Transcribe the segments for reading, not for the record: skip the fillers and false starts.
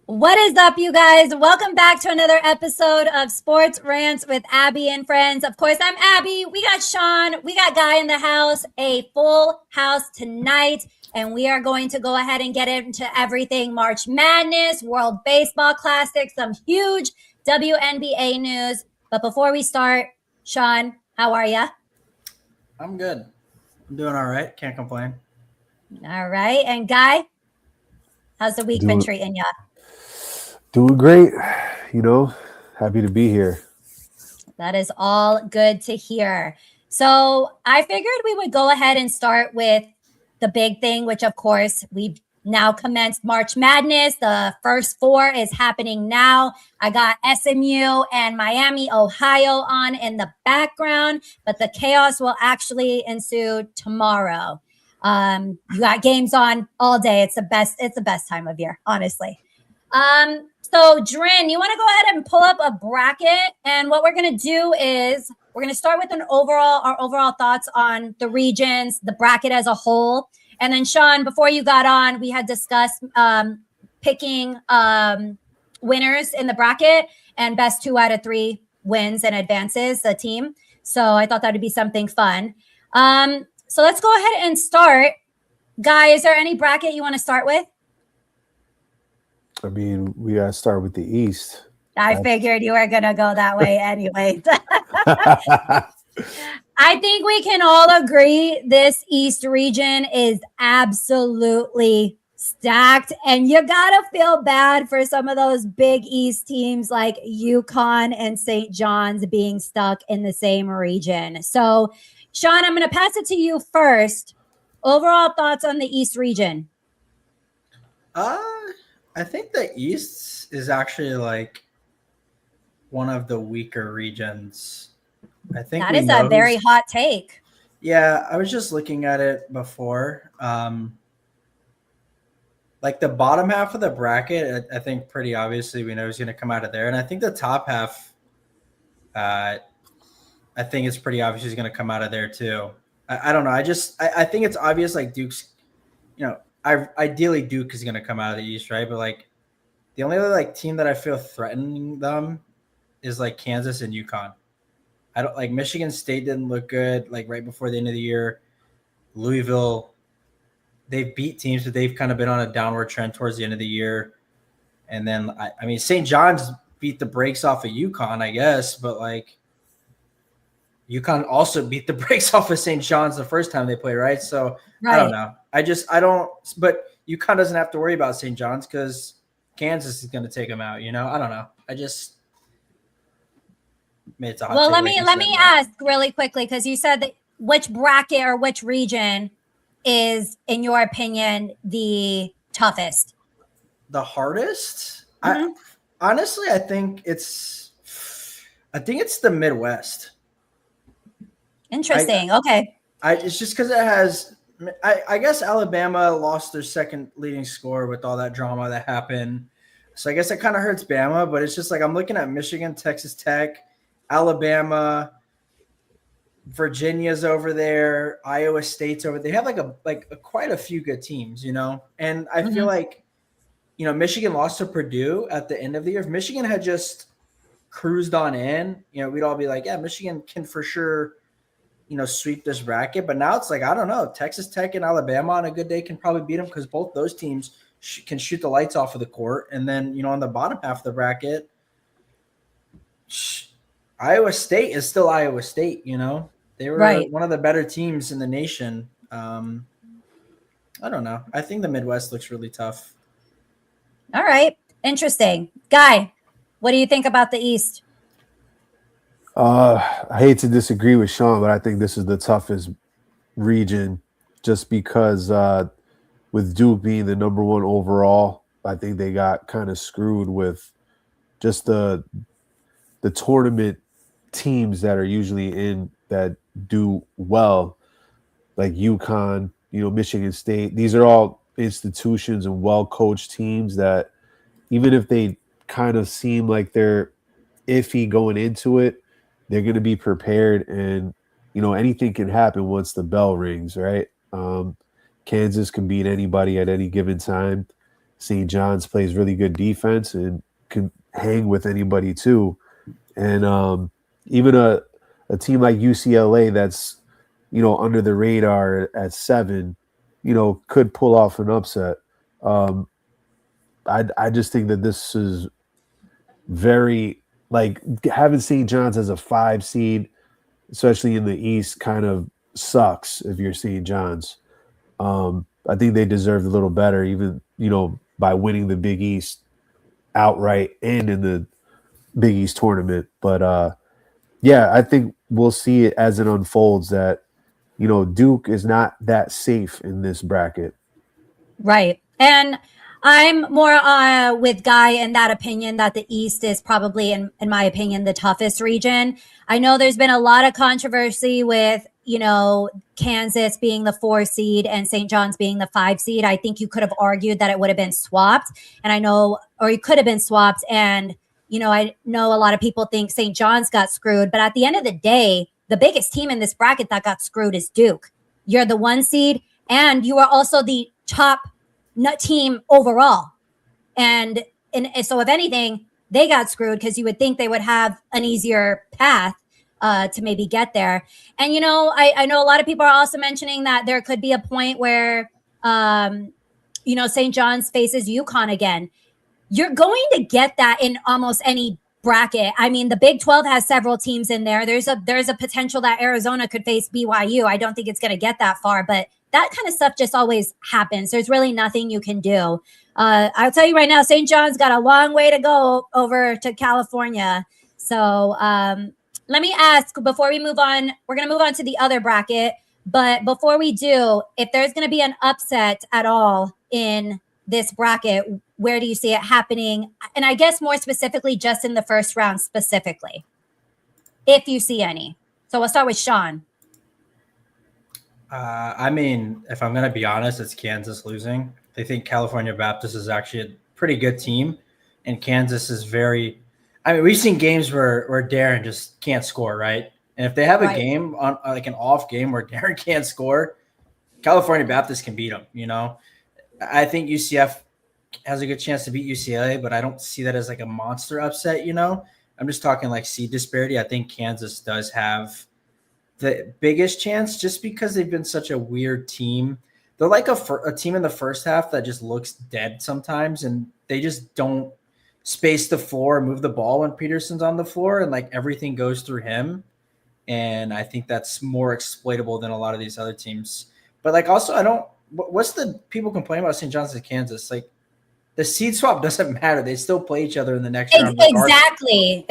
What is up, you guys? Welcome back to another episode of Sports Rants with Abby and friends. Of course, I'm Abby. We got Sean. We got Guy in the house. A full house tonight. And we are going to go ahead and get into everything March Madness, World Baseball Classic, some huge WNBA news. But before we start, Sean, how are you? I'm good. I'm doing all right. Can't complain. All right. And Guy, how's the week been treating you? Doing great. Happy to be here. That is all good to hear. So I figured we would go ahead and start with the big thing, which of course we've now commenced March Madness. The first four is happening now. I got SMU and Miami, Ohio on in the background, but the chaos will actually ensue tomorrow. You got games on all day. It's the best time of year, honestly. So Drin, you want to go ahead and pull up a bracket, and what we're going to do is we're going to start with our overall thoughts on the regions, the bracket as a whole. And then Sean, before you got on, we had discussed picking winners in the bracket and best 2 out of 3 wins and advances the team. So I thought that would be something fun. So let's go ahead and start. Guy, is there any bracket you want to start with? I mean, we got to start with the East. I figured you were going to go that way anyway. I think we can all agree this East region is absolutely stacked. And you got to feel bad for some of those big East teams like UConn and St. John's being stuck in the same region. So, Sean, I'm going to pass it to you first. Overall thoughts on the East region? I think the East is actually like one of the weaker regions. I think that is a very hot take. Yeah, I was just looking at it before. Like the bottom half of the bracket, I think pretty obviously we know who's going to come out of there. And I think the top half, I think it's pretty obvious who's going to come out of there too. I don't know. I think it's obvious like Duke's, ideally Duke is going to come out of the East, right? But like the only other like team that I feel threatening them is like Kansas and UConn. I don't like Michigan State didn't look good like right before the end of the year. Louisville, they've beat teams, but they've kind of been on a downward trend towards the end of the year. And then I mean St. John's beat the brakes off of UConn, I guess, but like UConn also beat the brakes off of St. John's the first time they played, right? So right. I don't know. I don't, but UConn doesn't have to worry about St. John's because Kansas is going to take them out. I don't know. Well, let me ask really quickly, because you said that which bracket or which region is, in your opinion, the toughest? The hardest? Mm-hmm. I think it's the Midwest. Interesting. Okay. It's just because it has. I guess Alabama lost their second leading scorer with all that drama that happened. So I guess it kind of hurts Bama, but it's just like I'm looking at Michigan, Texas Tech, Alabama, Virginia's over there, Iowa State's over there. They have quite a few good teams, And I feel like, Michigan lost to Purdue at the end of the year. If Michigan had just cruised on in, we'd all be like, yeah, Michigan can for sure sweep this bracket. But now it's like, I don't know. Texas Tech and Alabama on a good day can probably beat them because both those teams can shoot the lights off of the court. And then, on the bottom half of the bracket, Iowa State is still Iowa State, They were one of the better teams in the nation. I don't know. I think the Midwest looks really tough. All right. Interesting. Guy, what do you think about the East? I hate to disagree with Sean, but I think this is the toughest region just because with Duke being the number one overall, I think they got kind of screwed with just the tournament teams that are usually in that do well, like UConn, Michigan State. These are all institutions and well-coached teams that even if they kind of seem like they're iffy going into it, they're going to be prepared, and anything can happen once the bell rings, right? Kansas can beat anybody at any given time. St. John's plays really good defense and can hang with anybody too. And even a team like UCLA that's under the radar at 7, could pull off an upset. I just think that this is very, like, having St. John's as a 5 seed, especially in the East, kind of sucks if you're St. John's. I think they deserved a little better, even by winning the Big East outright and in the Big East tournament. But yeah, I think we'll see it as it unfolds that Duke is not that safe in this bracket. Right. And I'm more with Guy in that opinion that the East is probably, in my opinion, the toughest region. I know there's been a lot of controversy with, Kansas being the 4 seed and St. John's being the 5 seed. I think you could have argued that it would have been swapped. And it could have been swapped. And, I know a lot of people think St. John's got screwed. But at the end of the day, the biggest team in this bracket that got screwed is Duke. You're the 1 seed, and you are also the top team overall. And so if anything, they got screwed because you would think they would have an easier path to maybe get there. And, I know a lot of people are also mentioning that there could be a point where, St. John's faces UConn again. You're going to get that in almost any bracket. I mean, the Big 12 has several teams in there. There's a potential that Arizona could face BYU. I don't think it's going to get that far, but that kind of stuff just always happens. There's really nothing you can do. I'll tell you right now, St. John's got a long way to go over to California. So let me ask, before we move on, we're going to move on to the other bracket. But before we do, if there's going to be an upset at all in this bracket, where do you see it happening? And I guess more specifically, just in the first round specifically, if you see any. So we'll start with Sean. I mean, if I'm going to be honest, it's Kansas losing. They think California Baptist is actually a pretty good team, and Kansas is very – I mean, we've seen games where Darren just can't score, right? And if they have a game, on like an off game where Darren can't score, California Baptist can beat them, I think UCF has a good chance to beat UCLA, but I don't see that as like a monster upset, I'm just talking like seed disparity. I think Kansas does have the biggest chance just because they've been such a weird team. They're like a team in the first half that just looks dead sometimes, and they just don't space the floor and move the ball when Peterson's on the floor, and like everything goes through him. And I think that's more exploitable than a lot of these other teams. But like also, what's the people complain about St. John's and Kansas? Like the seed swap doesn't matter. They still play each other in the next round. Exactly.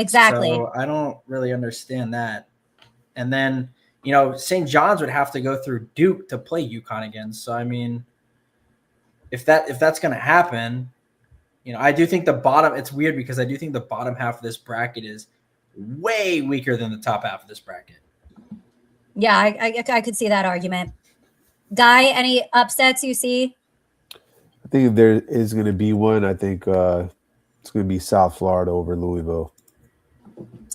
So I don't really understand that. And then, St. John's would have to go through Duke to play UConn again. So, I mean, if that's going to happen, I do think it's weird because I do think the bottom half of this bracket is way weaker than the top half of this bracket. Yeah, I could see that argument. Guy, any upsets you see? I think there is going to be one. I think it's going to be South Florida over Louisville.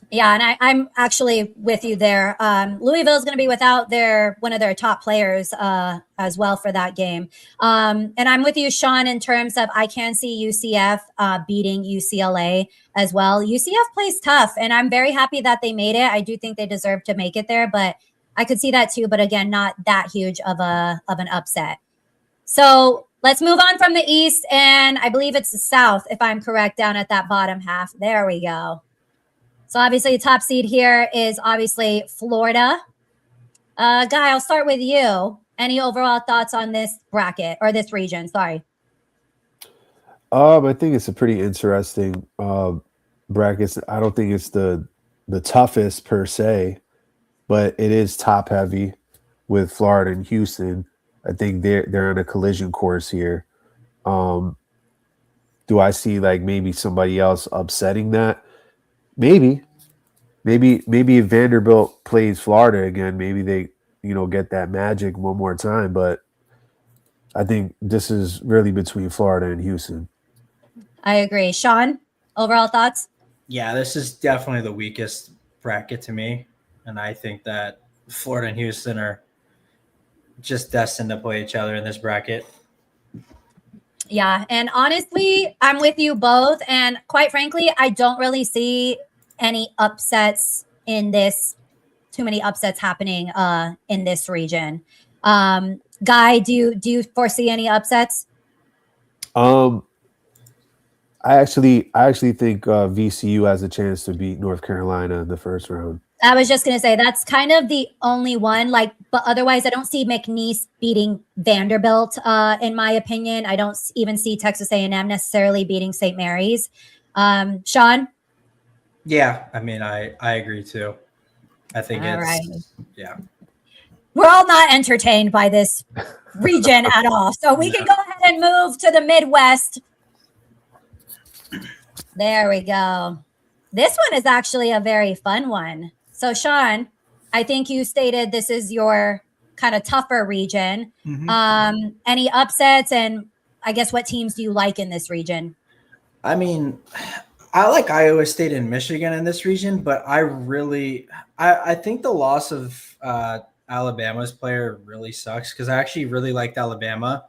Yeah, and I'm actually with you there. Louisville is going to be without one of their top players as well for that game. And I'm with you, Sean, in terms of I can see UCF beating UCLA as well. UCF plays tough, and I'm very happy that they made it. I do think they deserve to make it there, but I could see that too. But again, not that huge of an upset. So let's move on from the East, and I believe it's the South, if I'm correct, down at that bottom half. There we go. So obviously the top seed here is obviously Florida. Guy, I'll start with you. Any overall thoughts on this bracket or this region? Sorry. I think it's a pretty interesting bracket. I don't think it's the toughest per se, but it is top heavy with Florida and Houston. I think they're on a collision course here. Do I see like maybe somebody else upsetting that? Maybe maybe if Vanderbilt plays Florida again, maybe they get that magic one more time. But I think this is really between Florida and Houston. I agree. Sean, overall thoughts? Yeah, this is definitely the weakest bracket to me, and I think that Florida and Houston are just destined to play each other in this bracket. Yeah, and honestly, I'm with you both. And quite frankly, I don't really see any upsets in this. Too many upsets happening in this region. Guy, do you foresee any upsets? Um, I actually think VCU has a chance to beat North Carolina in the first round. I was just gonna say that's kind of the only one. Like, but otherwise, I don't see McNeese beating Vanderbilt. In my opinion, I don't even see Texas A&M necessarily beating St. Mary's. Sean. Yeah, I mean, I agree too. I think All right. yeah. We're all not entertained by this region at all. So we can go ahead and move to the Midwest. There we go. This one is actually a very fun one. So, Sean, I think you stated this is your kind of tougher region. Mm-hmm. Any upsets, and I guess what teams do you like in this region? I mean, I like Iowa State and Michigan in this region, but I think the loss of Alabama's player really sucks because I actually really liked Alabama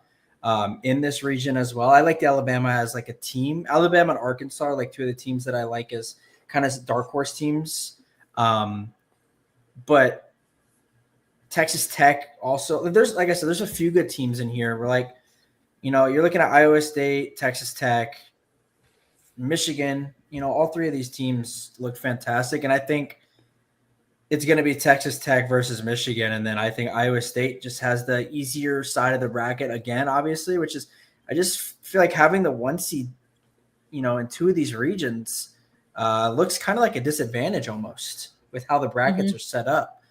in this region as well. I liked Alabama as like a team. Alabama and Arkansas are like two of the teams that I like as kind of dark horse teams. But Texas Tech also, there's, like I said, there's a few good teams in here. We're like, you're looking at Iowa State, Texas Tech, Michigan, all three of these teams look fantastic. And I think it's going to be Texas Tech versus Michigan. And then I think Iowa State just has the easier side of the bracket again, obviously, which is, I just feel like having the 1 seed, in two of these regions looks kind of like a disadvantage almost with how the brackets are set up.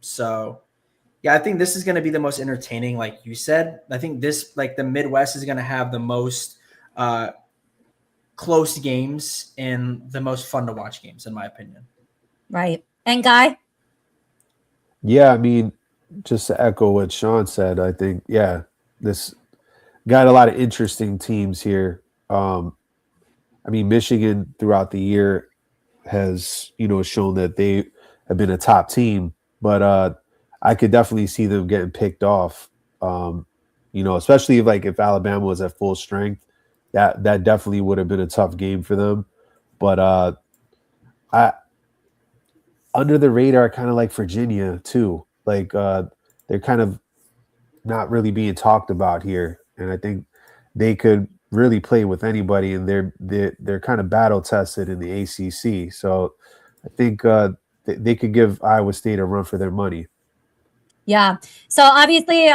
So yeah, I think this is going to be the most entertaining, like you said. I think this, like the Midwest, is going to have the most close games and the most fun to watch games, in my opinion. Right. And Guy? Yeah, I mean, just to echo what Sean said, I think, yeah, this got a lot of interesting teams here. I mean, Michigan throughout the year has, shown that they have been a top team, but I could definitely see them getting picked off. Especially if Alabama was at full strength, that definitely would have been a tough game for them. But I under the radar, kind of like Virginia too. They're kind of not really being talked about here, and I think they could really play with anybody, and they're kind of battle tested in the ACC. So I think they could give Iowa State a run for their money. Yeah. So obviously,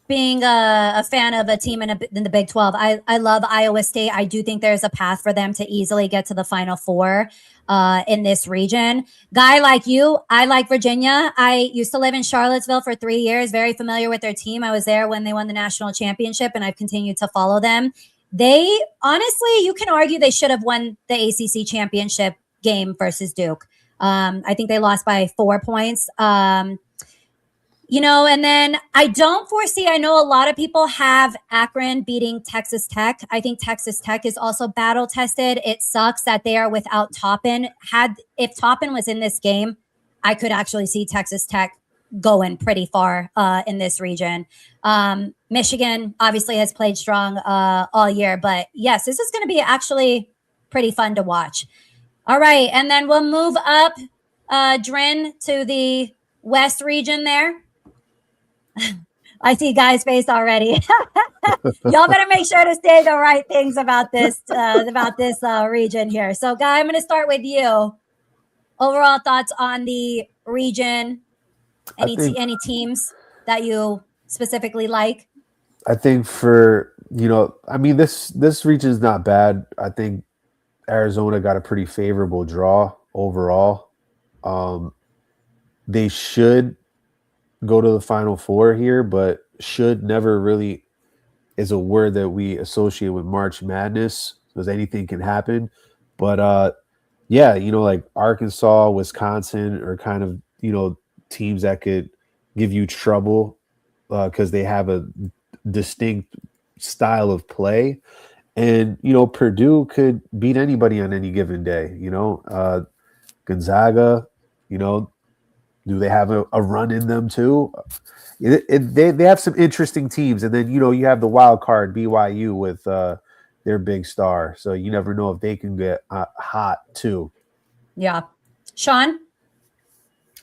being a fan of a team in the Big 12, I love Iowa State. I do think there's a path for them to easily get to the Final Four in this region. Guy, like you, I like Virginia. I used to live in Charlottesville for 3 years, very familiar with their team. I was there when they won the national championship, and I've continued to follow them. They, honestly, you can argue they should have won the ACC championship game versus Duke. I think they lost by 4 points. And then I don't foresee, I know a lot of people have Akron beating Texas Tech. I think Texas Tech is also battle tested. It sucks that they are without Toppin. If Toppin was in this game, I could actually see Texas Tech going pretty far in this region. Michigan obviously has played strong all year, but yes, this is going to be actually pretty fun to watch. All right, and then we'll move up, Drin, to the West region there. I see Guy's face already. Y'all better make sure to say the right things about this region here. So, Guy, I'm going to start with you. Overall thoughts on the region? Any teams that you specifically like? I think this region is not bad. I think Arizona got a pretty favorable draw overall. They should go to the Final Four here, but should never really is a word that we associate with March Madness because anything can happen. But yeah, like Arkansas, Wisconsin are kind of, teams that could give you trouble because they have a distinct style of play. And, Purdue could beat anybody on any given day, Gonzaga, do they have a run in them too? They have some interesting teams. And then, you have the wild card BYU with their big star. So you never know if they can get hot too. Yeah. Sean?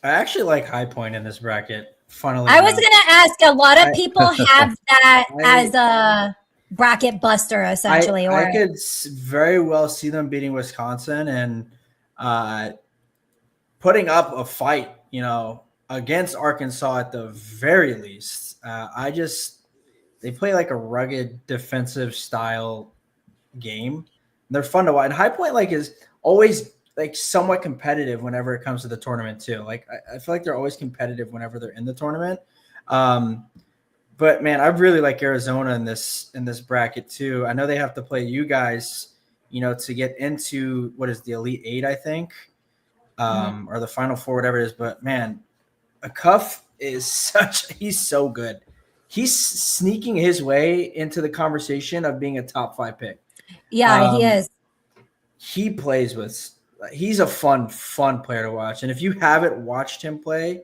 I actually like High Point in this bracket. Funnily I was enough. going to ask, a lot of people have that as a bracket buster, essentially. I could very well see them beating Wisconsin and putting up a fight, against Arkansas at the very least. They play like a rugged defensive style game. They're fun to watch. And High Point is always somewhat competitive whenever it comes to the tournament too. I feel like they're always competitive whenever they're in the tournament. But man, I really like Arizona in this bracket too. I know they have to play you guys, to get into what is the Elite Eight, I think, or the Final Four, whatever it is. But man, a Cuff is he's so good. He's sneaking his way into the conversation of being a top 5 pick. Yeah, he is. He plays he's a fun player to watch. And if you haven't watched him play,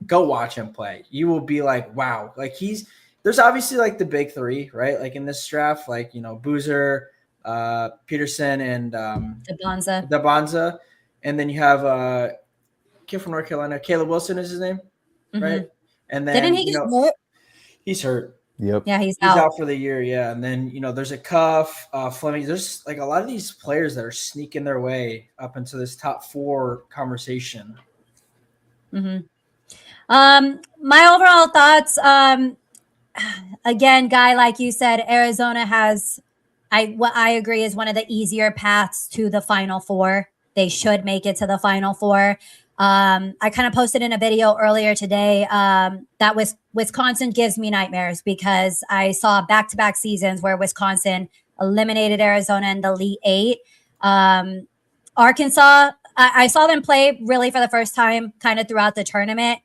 go watch him play. You will be like, wow. There's obviously the big 3, right? In this draft, Boozer, Peterson, and Dabonza. And then you have a kid from North Carolina, Caleb Wilson is his name, right? And then didn't he get hurt? He's hurt. Yep. Yeah, he's out for the year. Yeah. And then, there's a Cuff, Fleming. There's a lot of these players that are sneaking their way up into this top 4 conversation. Mm-hmm. My overall thoughts, again, Guy, like you said, Arizona has, what I agree is one of the easier paths to the Final Four. They should make it to the Final Four. I kind of posted in a video earlier today that Wisconsin gives me nightmares because I saw back-to-back seasons where Wisconsin eliminated Arizona in the Elite Eight. Arkansas, I saw them play really for the first time kind of throughout the tournament.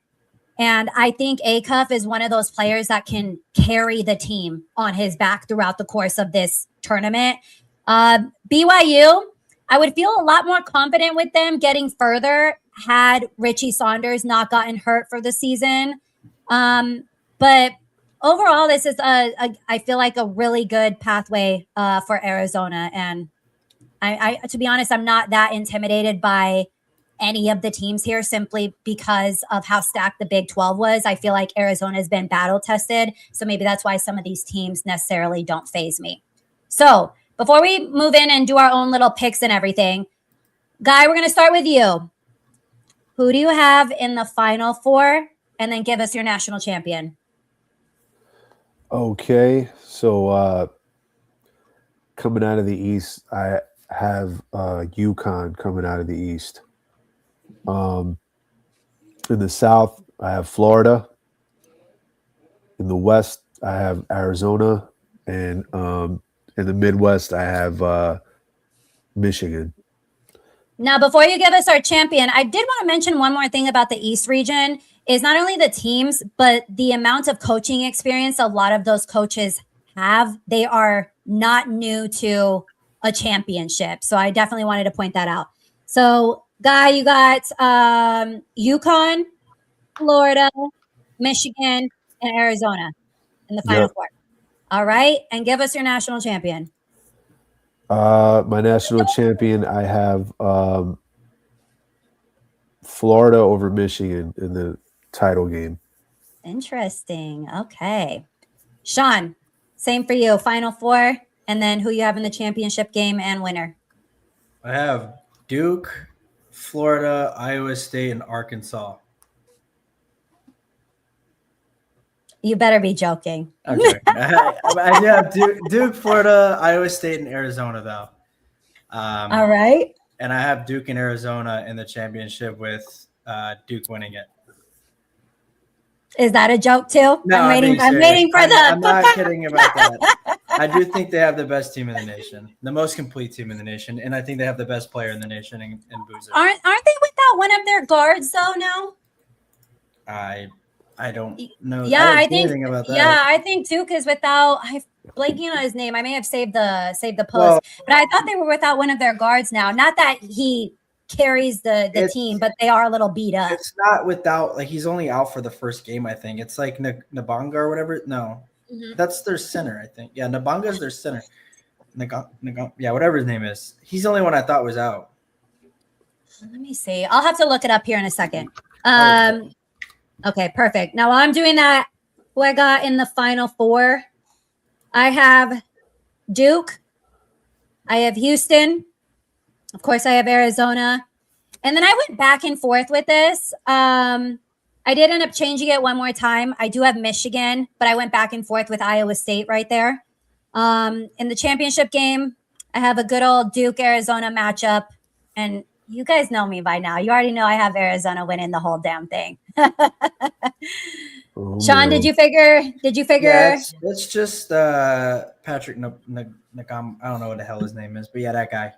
And I think Acuff is one of those players that can carry the team on his back throughout the course of this tournament. BYU, I would feel a lot more confident with them getting further had Richie Saunders not gotten hurt for the season. But overall, this is I feel like a really good pathway for Arizona. And I to be honest, I'm not that intimidated by any of the teams here simply because of how stacked the Big 12 was. I feel like Arizona has been battle tested. So maybe that's why some of these teams necessarily don't faze me. So before we move in and do our own little picks and everything, Guy, we're going to start with you. Who do you have in the Final Four? And then give us your national champion. Okay. So coming out of the East, I have UConn coming out of the East. In the South, I have Florida. In the West, I have Arizona. And in the Midwest, I have Michigan. Now, before you give us our champion, I did want to mention one more thing about the East region is not only the teams, but the amount of coaching experience a lot of those coaches have. They are not new to a championship. So I definitely wanted to point that out. So, Guy, you got UConn, Florida, Michigan, and Arizona in the Final Four. All right. And give us your national champion. My national champion, I have Florida over Michigan in the title game. Interesting. Okay. Sean, same for you. Final Four, and then who you have in the championship game and winner. I have Duke, Florida, Iowa State, and Arkansas. You better be joking. I'm joking. I do have Duke, Florida, Iowa State, and Arizona, though. All right. And I have Duke and Arizona in the championship with Duke winning it. Is that a joke too? No, I'm waiting for the. I'm not kidding about that. I do think they have the best team in the nation, the most complete team in the nation, and I think they have the best player in the nation in Boozer. Aren't they without one of their guards though now? I don't know. Yeah, I don't I see think. anything about that. Yeah, I think too. Because I'm blanking on his name. I may have saved the post, Well, but I thought they were without one of their guards now. Not that he carries the It's- team, but they are a little beat up. It's not without, like, he's only out for the first game, I think. It's like Nabanga or whatever. No, Mhm. that's their center, I think. Yeah, Nabanga's their center. Yeah, whatever his name is. He's the only one I thought was out. Let me see. I'll have to look it up here in a second. Okay. Okay, perfect. Now while I'm doing that, who I got in the final four? I have Duke. I have Houston. Of course, I have Arizona. And then I went back and forth with this. I did end up changing it one more time. I do have Michigan, but I went back and forth with Iowa State right there. In the championship game, I have a good old Duke Arizona matchup. And you guys know me by now. You already know I have Arizona winning the whole damn thing. Oh, Sean, no. did you figure? Yeah, it's just Patrick Nagam. I don't know what the hell his name is, but yeah, that guy. Okay.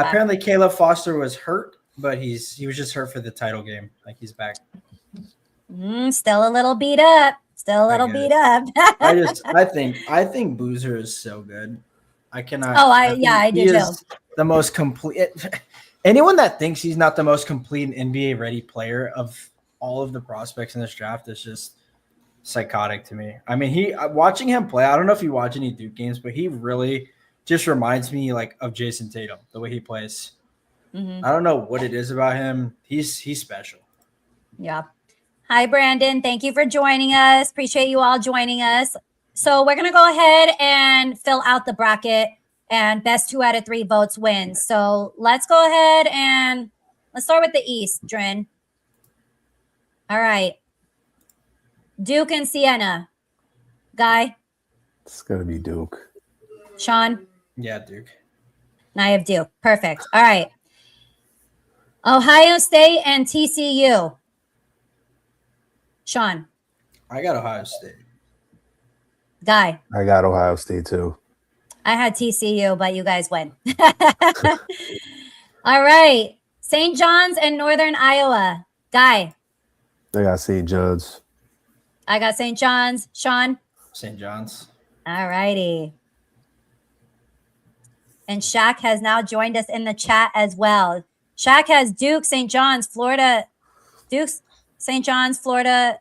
Apparently, Caleb Foster was hurt, but he was just hurt for the title game. Like, he's back. Still a little beat up. Still a little get beat it. up. I think Boozer is so good. I cannot. Oh, I think do he too. is the most complete. Anyone that thinks he's not the most complete NBA ready player of all of the prospects in this draft is just psychotic to me. I mean, watching him play, I don't know if you watch any Duke games, but he really just reminds me like of Jason Tatum, the way he plays. Mhm. I don't know what it is about him. He's special. Yeah. Hi, Brandon. Thank you for joining us. Appreciate you all joining us. So we're going to go ahead and fill out the bracket, and best 2 out of 3 votes wins. So let's go ahead and let's start with the East, Drin. All right. Duke and Siena. Guy, It's gonna be Duke. Sean, Yeah, Duke. and I have Duke. Perfect. All right. Ohio State and TCU. Sean, I got Ohio State. Guy, I got Ohio State too. I had TCU, but you guys win. All right. St. John's and Northern Iowa. Guy, I got St. John's. I got St. John's. Sean, St. John's. all righty. And Shaq has now joined us in the chat as well. Shaq has Duke, St. John's, Florida, Duke, St. John's, Florida,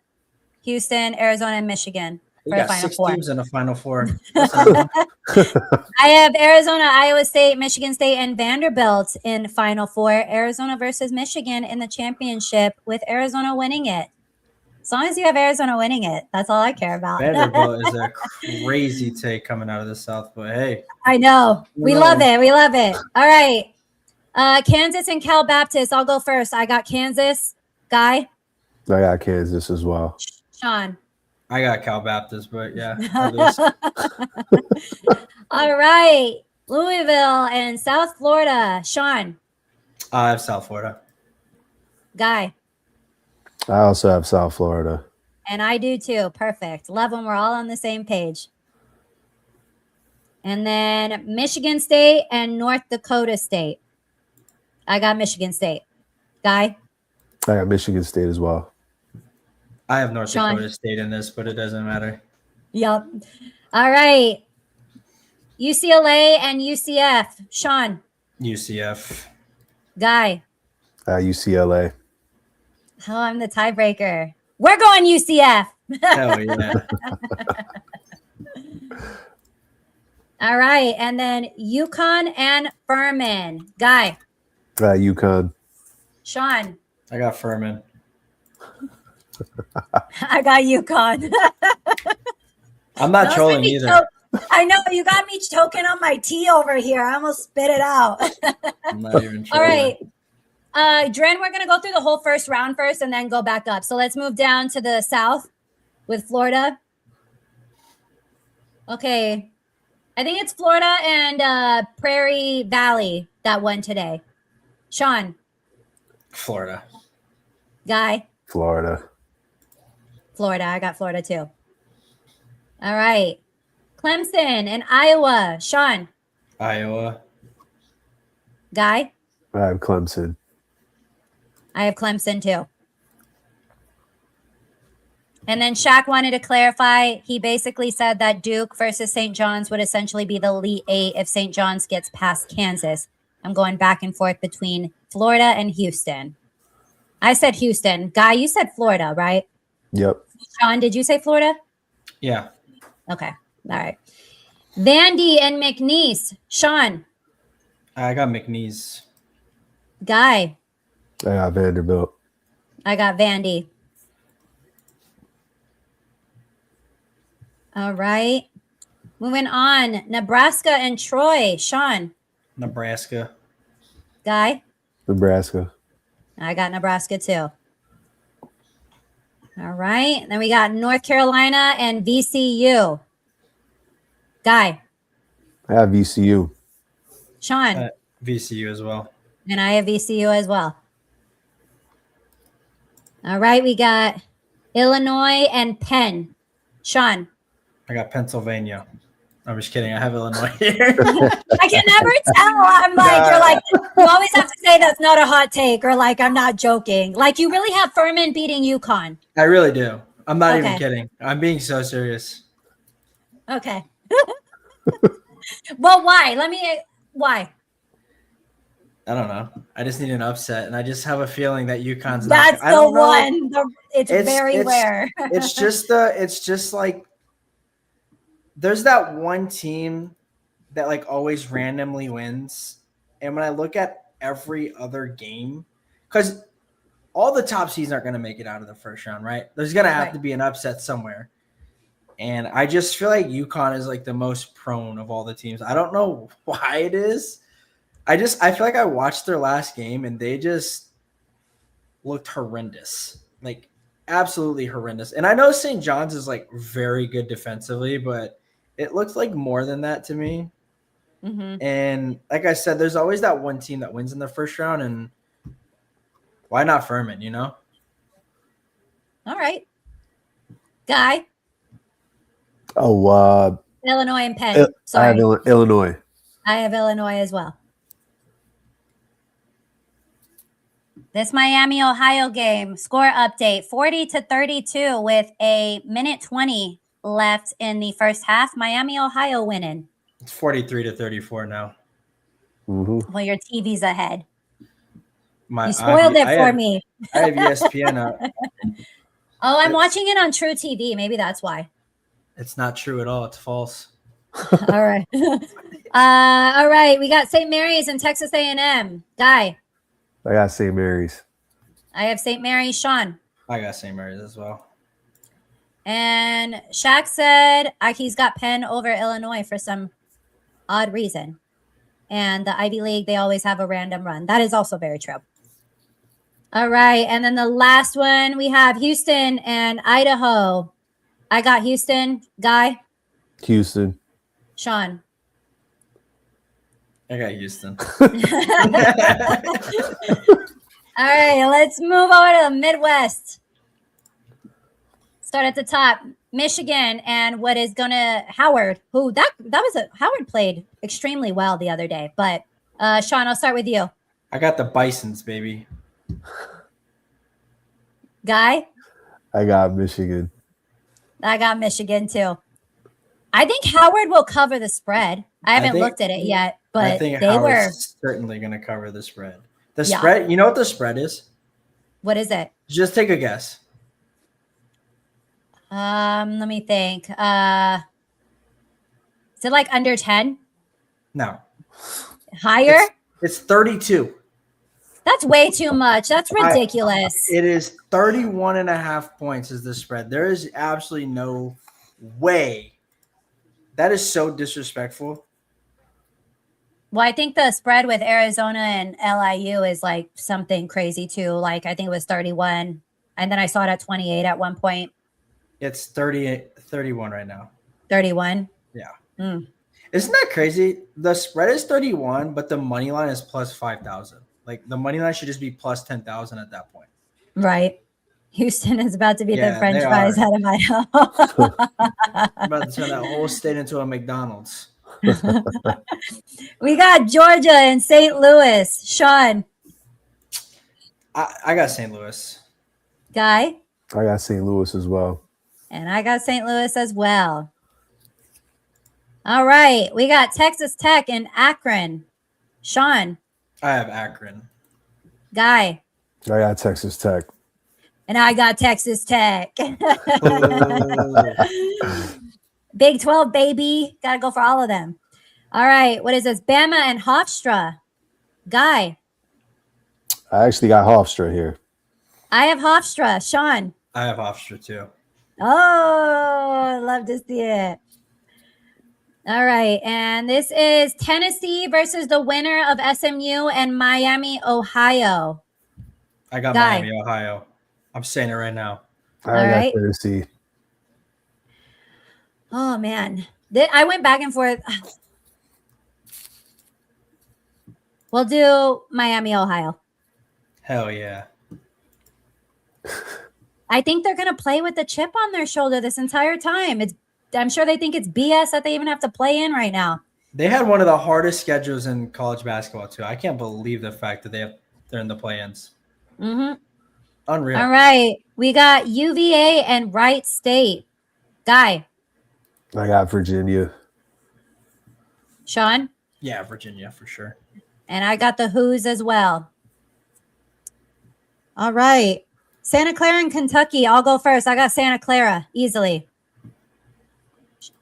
Houston, Arizona, and Michigan We for the got Final 6 Four. teams in the Final Four. I have Arizona, Iowa State, Michigan State, and Vanderbilt in Final Four. Arizona versus Michigan in the championship, with Arizona winning it. As long as you have Arizona winning it, that's all I care about. Vanderbilt is a crazy take coming out of the South, but hey. I know. We love it. We love it. All right. Kansas and Cal Baptist. I'll go first. I got Kansas. Guy. I got Kansas as well. Sean. I got Cal Baptist, but yeah. All right. Louisville and South Florida. Sean. I have South Florida. Guy. I also have South Florida. And I do too. Perfect. Love when we're all on the same page. And then Michigan State and North Dakota State. I got Michigan State. Guy. I got Michigan State as well. I have North Sean. Dakota State in this, but it doesn't matter. Yep. All right. UCLA and UCF. Sean. UCF. Guy. UCLA. Oh, I'm the tiebreaker. We're going UCF. Hell yeah. All right. And then UConn and Furman. Guy. UConn. Sean. I got Furman. I got UConn. I'm not Don't trolling make me either. choke. I know you got me choking on my tea over here. I almost spit it out. I'm not even trolling. All right. Dren, we're going to go through the whole first round first and then go back up. So let's move down to the south with Florida. Okay. I think it's Florida and Prairie Valley that won today. Sean. Florida. Guy. Florida. Florida. I got Florida too. All right. Clemson and Iowa. Sean. Iowa. Guy. I have Clemson. I have Clemson too. And then Shaq wanted to clarify. He basically said that Duke versus St. John's would essentially be the Elite Eight if St. John's gets past Kansas. I'm going back and forth between Florida and Houston. I said Houston. Guy, you said Florida, right? Yep. Sean, did you say Florida? Yeah. Okay. All right. Vandy and McNeese. Sean. I got McNeese. Guy. I got Vanderbilt. I got Vandy. All right. Moving on. Nebraska and Troy. Sean. Nebraska. Guy. Nebraska. I got Nebraska too. All right. Then we got North Carolina and VCU. Guy. I have VCU. Sean. VCU as well. And I have VCU as well. All right. We got Illinois and Penn. Sean. I got Pennsylvania. I'm just kidding. I have Illinois here. I can never tell. I'm like, you're like, you always have to say that's not a hot take or like, I'm not joking. Like, you really have Furman beating UConn. I really do. I'm not Okay. even kidding. I'm being so serious. Okay. Well, why? Why? I don't know. I just need an upset, and I just have a feeling that UConn's That's not. the one. It's very rare. It's just like there's that one team that like always randomly wins, and when I look at every other game, because all the top seeds aren't going to make it out of the first round, right? There's going to have to be an upset somewhere, and I just feel like UConn is like the most prone of all the teams. I don't know why it is. I feel like I watched their last game and they just looked horrendous, like absolutely horrendous. And I know St. John's is like very good defensively, but it looks like more than that to me. Mm-hmm. And like I said, there's always that one team that wins in the first round, and why not Furman, you know? All right. Guy. Oh, Illinois and Penn. I have Sorry. Illinois. I have Illinois as well. This Miami, Ohio game, score update 40-32 with a minute 20 left in the first half. Miami, Ohio winning. It's 43-34 now. Mm-hmm. Well, your TV's ahead. You spoiled it for me. I have ESPN up. Oh, I'm watching it on True TV. Maybe that's why. It's not true at all. It's false. All right. All right. We got St. Mary's and Texas A&M. Guy. I got St. Mary's. I have St. Mary's. Sean. I got St. Mary's as well. And Shaq said he's got Penn over Illinois for some odd reason. And the Ivy League, they always have a random run. That is also very true. All right. And then the last one, we have Houston and Idaho. I got Houston. Guy. Houston. Sean. I got Houston. All right, let's move over to the Midwest. Start at the top. Michigan and what is Howard, who that was Howard played extremely well the other day. But Sean, I'll start with you. I got the Bisons, baby. Guy? I got Michigan. I got Michigan too. I think Howard will cover the spread. I haven't looked at it yet, but I think they Howard's certainly going to cover the spread. The Yeah. spread, you know what the spread is? What is it? Just take a guess. Let me think. Is it like under 10? No. Higher? It's 32. That's way too much. That's ridiculous. It is 31.5 points is the spread. There is absolutely no way. That is so disrespectful. Well, I think the spread with Arizona and LIU is like something crazy too. Like I think it was 31. And then I saw it at 28 at one point. It's 31 right now. 31. Yeah. Mm. Isn't that crazy? The spread is 31, but the money line is plus 5,000. Like the money line should just be plus 10,000 at that point. Right. Houston is about to be the Yeah, French they fries are. out of Idaho. I'm about to turn that whole state into a McDonald's. We got Georgia and St. Louis. Sean, I got St. Louis. Guy, I got St. Louis as well. and I got St. Louis as well. All right. We got Texas Tech and Akron. Sean, I have Akron. Guy, I got Texas Tech. and I got Texas Tech. Oh. Big 12, baby. Got to go for all of them. All right. What is this? Bama and Hofstra. Guy, I actually got Hofstra here. I have Hofstra. Sean. I have Hofstra too. Oh, love to see it. All right. And this is Tennessee versus the winner of SMU and Miami, Ohio. I got Guy. Miami, Ohio. I'm saying it right now. I All got right. Tennessee. Oh, man. I went back and forth. We'll do Miami, Ohio. Hell yeah. I think they're going to play with the chip on their shoulder this entire time. I'm sure they think it's BS that they even have to play in right now. They had one of the hardest schedules in college basketball too. I can't believe the fact that they're in the play-ins. Mm-hmm. Unreal. All right. We got UVA and Wright State. Guy. I got Virginia. Sean. Yeah, Virginia for sure. And I got the Who's as well. All right. Santa Clara and Kentucky. I'll go first. I got Santa Clara easily.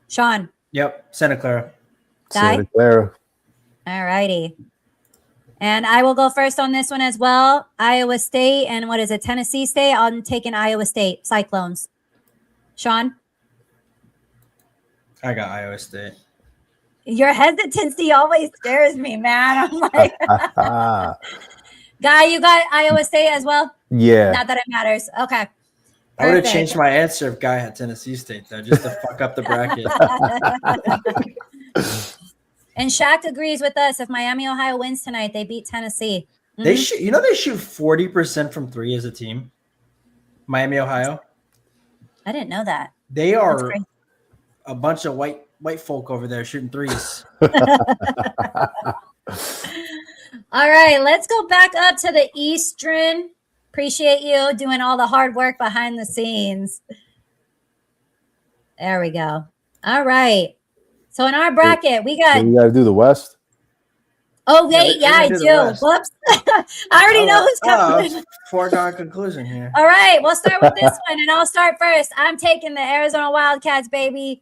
Sean. Yep, Santa Clara. Santa Clara. All righty. And I will go first on this one as well. Iowa State and what is it? Tennessee State. I'm taking Iowa State. Cyclones. Sean. I got Iowa State. Your hesitancy always scares me, man. I'm like, Guy, you got Iowa State as well? Yeah. Not that it matters. Okay. I would have Perfect. changed my answer if Guy had Tennessee State, though, just to fuck up the bracket. And Shaq agrees with us. If Miami, Ohio wins tonight, they beat Tennessee. Mhm. They shoot. You know they shoot 40% from three as a team. Miami, Ohio. I didn't know that. They That's are great. a bunch of white folk over there shooting threes. All right, let's go back up to the Eastern. Appreciate you doing all the hard work behind the scenes. There we go. All right. So in our bracket, we got. So you got to do the West. Oh wait, yeah, I do. Whoops, I already know who's coming. Foregone conclusion here. All right, we'll start with this one, and I'll start first. I'm taking the Arizona Wildcats, baby.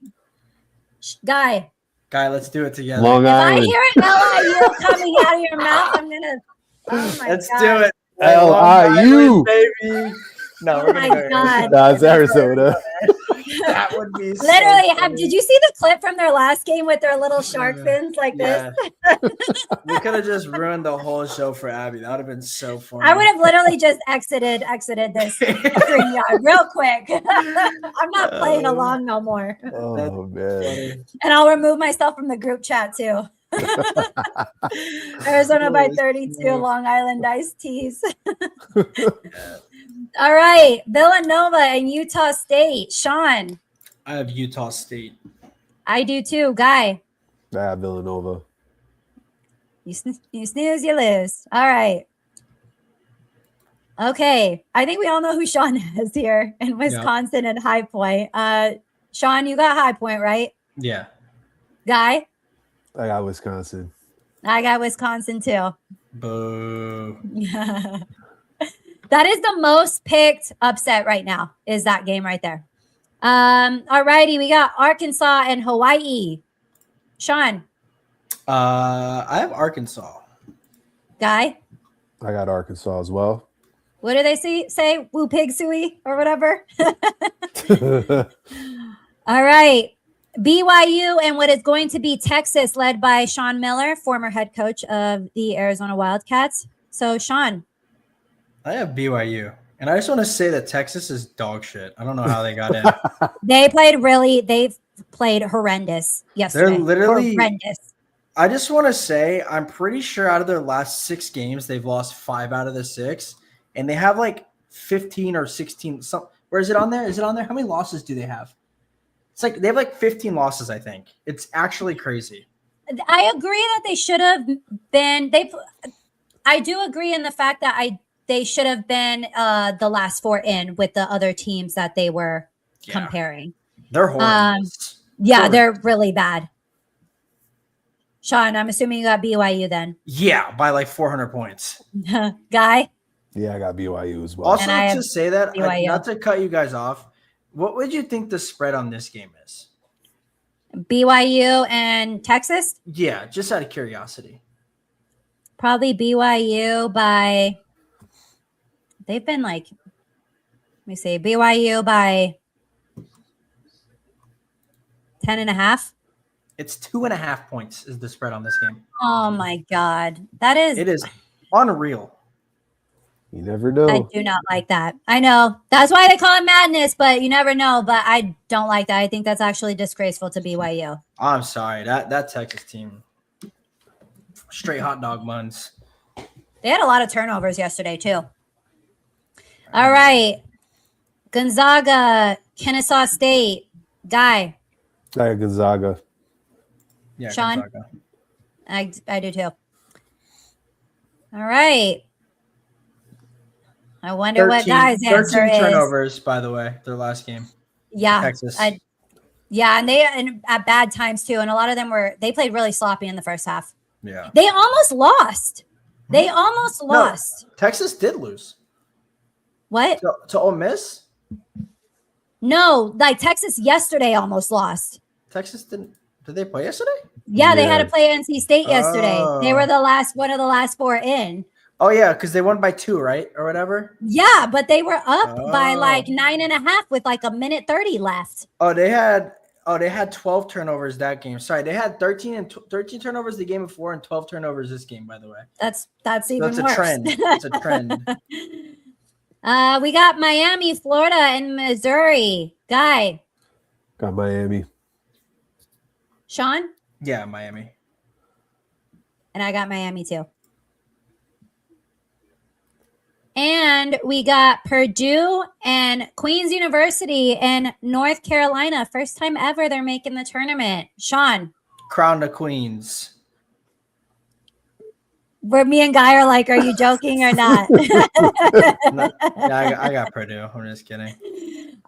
Guy, let's do it together. Long if I Island. hear an LIU coming out of your mouth, I'm gonna. Oh my Let's God. do it. LIU. Baby. No, Oh we're my gonna go God. No, it's Arizona. That would be so Literally, funny. did you see the clip from their last game with their little shark fins like this? We could have just ruined the whole show for Abby. That would have been so funny. I would have literally just exited this screen yard real quick. I'm not playing along no more. Oh, man. And I'll remove myself from the group chat too. Arizona by 32, Long Island iced teas. All right, Villanova and Utah State. Sean. I have Utah State. I do too. Guy. I have Villanova. You snooze, you lose. All right. Okay. I think we all know who Sean is here in Wisconsin and High Point. Sean, you got High Point, right? Yeah. Guy? I got Wisconsin. I got Wisconsin too. Boo. That is the most picked upset right now, is that game right there. All righty, we got Arkansas and Hawaii. Sean. I have Arkansas. Guy. I got Arkansas as well. What do they say? Woo pig suey or whatever. All right. BYU and what is going to be Texas, led by Sean Miller, former head coach of the Arizona Wildcats. So, Sean. I have BYU. And I just want to say that Texas is dog shit. I don't know how they got in. They've played horrendous yesterday. They're literally horrendous. I just want to say, I'm pretty sure out of their last 6 games, they've lost 5 out of the 6. And they have like 15 or 16. Where is it on there? Is it on there? How many losses do they have? It's like they have like 15 losses, I think. It's actually crazy. I agree that they should have been. I do agree in the fact that they should have been the last four in with the other teams that they were comparing. They're horrendous. Yeah, they're really bad. Sean, I'm assuming you got BYU then. Yeah, by like 400 points. Guy? Yeah, I got BYU as well. Also, to say that, not to cut you guys off, what would you think the spread on this game is? BYU and Texas? Yeah, just out of curiosity. Probably BYU by, they've been like, let me see, BYU by 10.5. It's 2.5 points is the spread on this game. Oh my God. It is unreal. You never know. I do not like that. I know. That's why they call it madness, but you never know. But I don't like that. I think that's actually disgraceful to BYU. I'm sorry. That Texas team, straight hot dog buns. They had a lot of turnovers yesterday, too. All right. Gonzaga, Kennesaw State. Guy. I got Gonzaga. Yeah, Sean? Gonzaga. I do, too. All right. I wonder what Guy's answer 13 is. turnovers, by the way, their last game. Yeah. Texas. And they at bad times, too. And a lot of them they played really sloppy in the first half. Yeah. They almost lost. They almost lost. Texas did lose. What? To Ole Miss? No, like Texas yesterday almost lost. Texas didn't. Did they play yesterday? Yeah, they had to play NC State yesterday. Oh. They were one of the last four in. Oh, yeah, because they won by 2, right? Or whatever? Yeah, but they were up by like 9.5 with like 1:30 left. Oh, they had 12 turnovers that game. Sorry, they had 13 turnovers the game before and 12 turnovers this game, by the way. That's even so worse. A trend. It's a trend. We got Miami, Florida, and Missouri. Guy. Got Miami. Sean? Yeah, Miami. And I got Miami too. And we got Purdue and Queens University in North Carolina. First time ever they're making the tournament. Sean. Crown the Queens. Where me and Guy are like, are you joking or not? No, yeah, I got Purdue. I'm just kidding.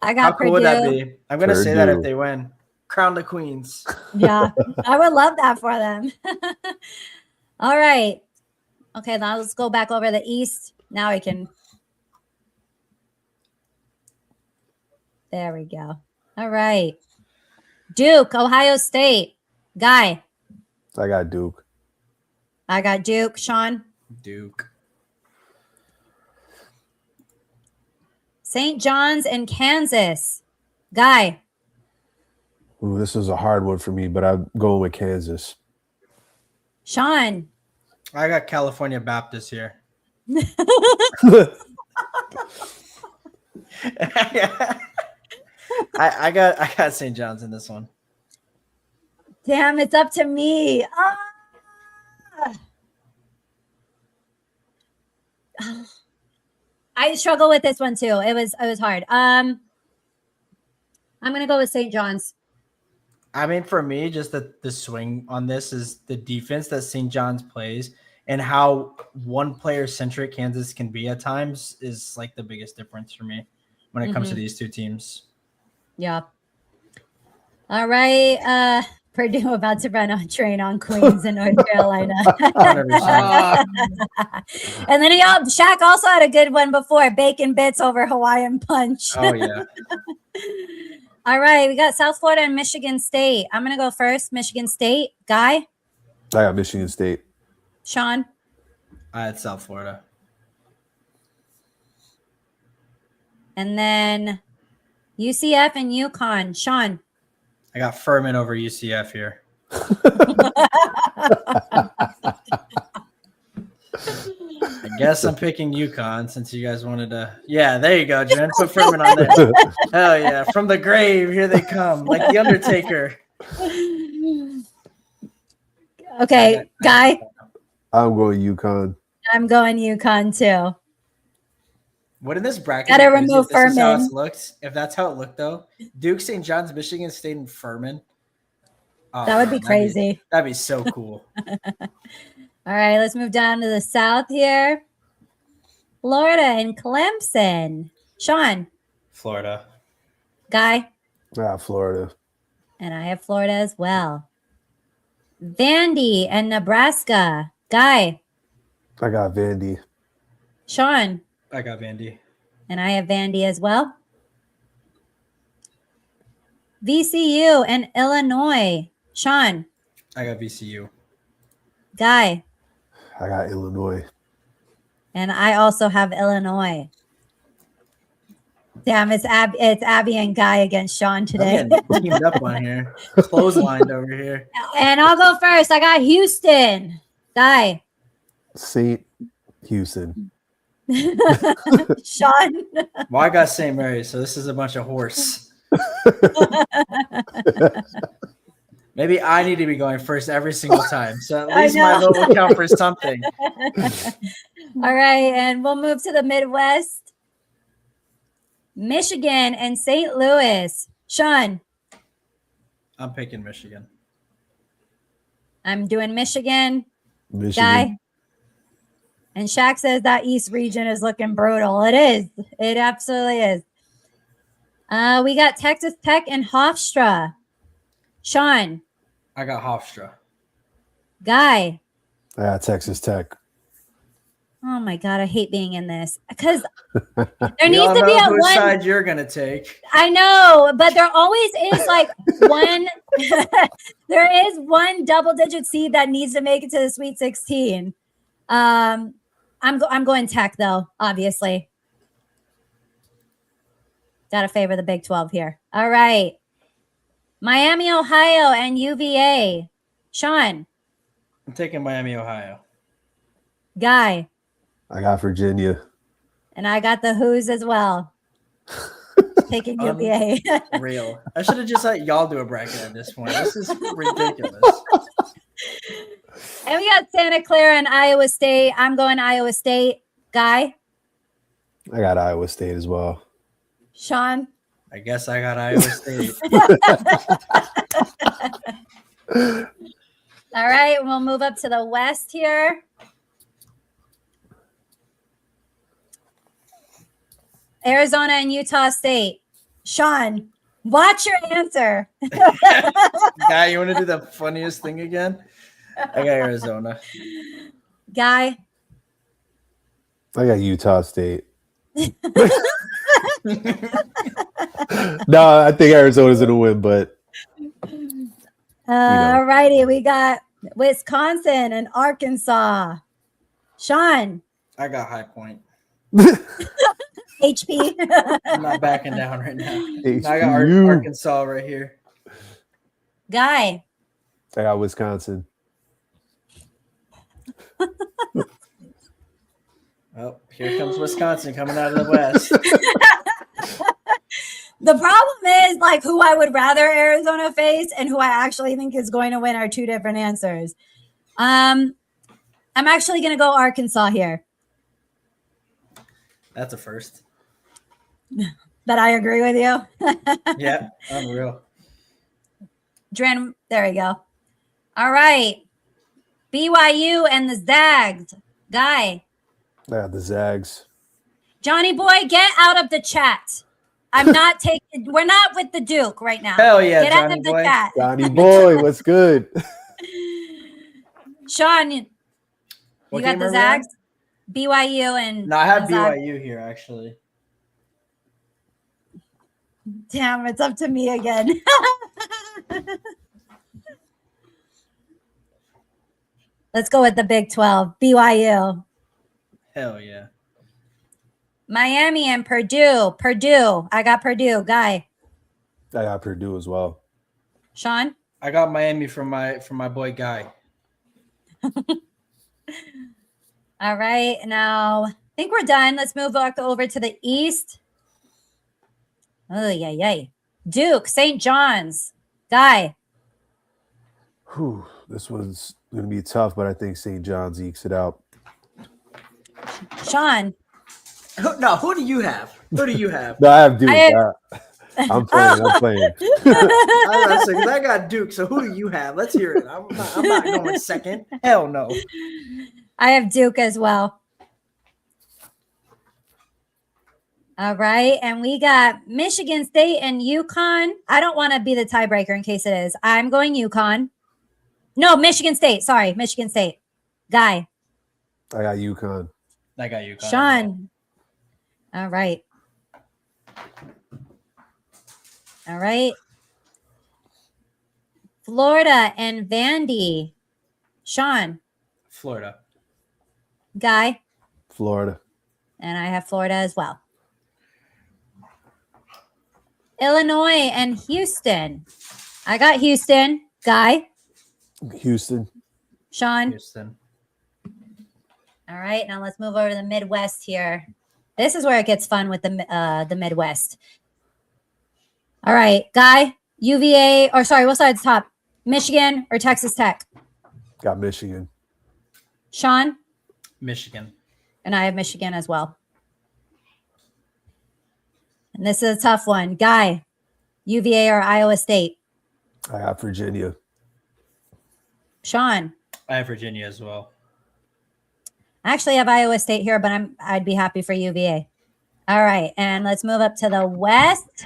I got How Purdue. cool would that be? I'm going to say that if they win. Crown the Queens. Yeah, I would love that for them. All right. Okay, now let's go back over the East. Now we can. There we go. All right. Duke, Ohio State. Guy. I got Duke. I got Duke. Sean. Duke. St. John's and Kansas. Guy. Ooh, this is a hard one for me, but I'm going with Kansas. Sean. I got California Baptist here. I got St. John's in this one. Damn, it's up to me. I struggle with this one too. It was hard. I'm gonna go with St. John's. I mean, for me, just the swing on this is the defense that St. John's plays and how one player centric Kansas can be at times is like the biggest difference for me when it comes to these two teams. Yeah. All right. Purdue about to run a train on Queens in North Carolina. 100%. And then Shaq also had a good one before, bacon bits over Hawaiian punch. Oh, yeah. All right, we got South Florida and Michigan State. I'm going to go first. Michigan State. Guy? I got Michigan State. Sean? I had South Florida. And then UCF and UConn. Sean? I got Furman over UCF here. I guess I'm picking UConn since you guys wanted to. Yeah, there you go, Jen. Put Furman on there. Hell yeah. From the grave, here they come. Like the Undertaker. Okay, Guy? I'm going UConn. I'm going UConn too. Wouldn't this bracket Gotta be crazy remove if this is how Furman. it looks? If that's how it looked, though, Duke, St. John's, Michigan State, and Furman. Oh, That would be man, crazy. That'd be so cool. All right, let's move down to the south here. Florida and Clemson. Sean. Florida. Guy. Florida. And I have Florida as well. Vandy and Nebraska. Guy. I got Vandy. Sean. I got Vandy. And I have Vandy as well. VCU and Illinois. Sean. I got VCU. Guy. I got Illinois. And I also have Illinois. Damn, it's Abby and Guy against Sean today. I'm getting teamed up on here. Clotheslined over here. And I'll go first. I got Houston. Guy. St. Houston. Sean. Well, I got St. Mary's, so this is a bunch of horse. Maybe I need to be going first every single time. So at least my vote will count for something. All right, and we'll move to the Midwest. Michigan and St. Louis. Sean. I'm picking Michigan. I'm doing Michigan. Michigan. Guy. And Shaq says that East region is looking brutal. It is. It absolutely is. We got Texas Tech and Hofstra. Sean. I got Hofstra. Guy. I got Texas Tech. Oh my God, I hate being in this because there We needs all to be know a whose one. side you're gonna take. I know, but there always is like one. There is one double-digit seed that needs to make it to the Sweet 16. I'm going Tech though, obviously. Got to favor the Big 12 here. All right, Miami, Ohio, and UVA. Sean. I'm taking Miami, Ohio. Guy. I got Virginia. And I got the Who's as well. Taking UVA. Real. I should have just let y'all do a bracket at this point. This is ridiculous. And we got Santa Clara and Iowa State. I'm going Iowa State. Guy. I got Iowa State as well. Sean. I guess I got Iowa State. All right, we'll move up to the West here. Arizona and Utah State. Sean, watch your answer. Guy, you want to do the funniest thing again? I got Arizona. Guy. I got Utah State. No, I think Arizona's going to win, but. All righty, we got Wisconsin and Arkansas. Sean. I got High Point. HP. I'm not backing down right now. HBU. I got Arkansas right here. Guy. I got Wisconsin. Oh, here comes Wisconsin coming out of the West. The problem is like who I would rather Arizona face and who I actually think is going to win are two different answers. I'm actually going to go Arkansas here. That's a first. But I agree with you. Yeah, unreal. Dren, there we go. All right. BYU and the Zags. Guy. I got the Zags. Johnny boy, get out of the chat. I'm not taking, we're not with the Duke right now. Hell yeah, Get out Johnny of the boy. chat. Johnny boy, what's good? Sean, you What got game the are we on? Zags? BYU and No, I have the Zags. BYU here, actually. Damn, it's up to me again. Let's go with the Big 12. BYU. Hell yeah. Miami and Purdue. Purdue. I got Purdue. Guy. I got Purdue as well. Sean. I got Miami from my boy Guy. All right. Now, I think we're done. Let's move back over to the East. Oh, yay. Duke, St. John's. Guy. Whew, this one's going to be tough, but I think St. John's ekes it out. Sean. Who do you have? Who do you have? No, I have Duke. I I'm playing. I'm playing. Because I got Duke. So who do you have? Let's hear it. I'm not going second. Hell no. I have Duke as well. All right. And we got Michigan State and UConn. I don't want to be the tiebreaker in case it is. I'm going UConn. No, Michigan State. Sorry, Michigan State. Guy. I got UConn. I got UConn. Sean. All right. All right. Florida and Vandy. Sean. Florida. Guy. Florida. And I have Florida as well. Illinois and Houston. I got Houston. Guy. Houston. Sean. Houston. All right. Now let's move over to the Midwest here. This is where it gets fun with the Midwest. All right. Guy. UVA. Or sorry, what side's top? Michigan or Texas Tech? Got Michigan. Sean. Michigan. And I have Michigan as well. And this is a tough one. Guy, UVA or Iowa State? I got Virginia. Sean. I have Virginia as well. I actually have Iowa State here, but I'd be happy for UVA. All right. And let's move up to the West.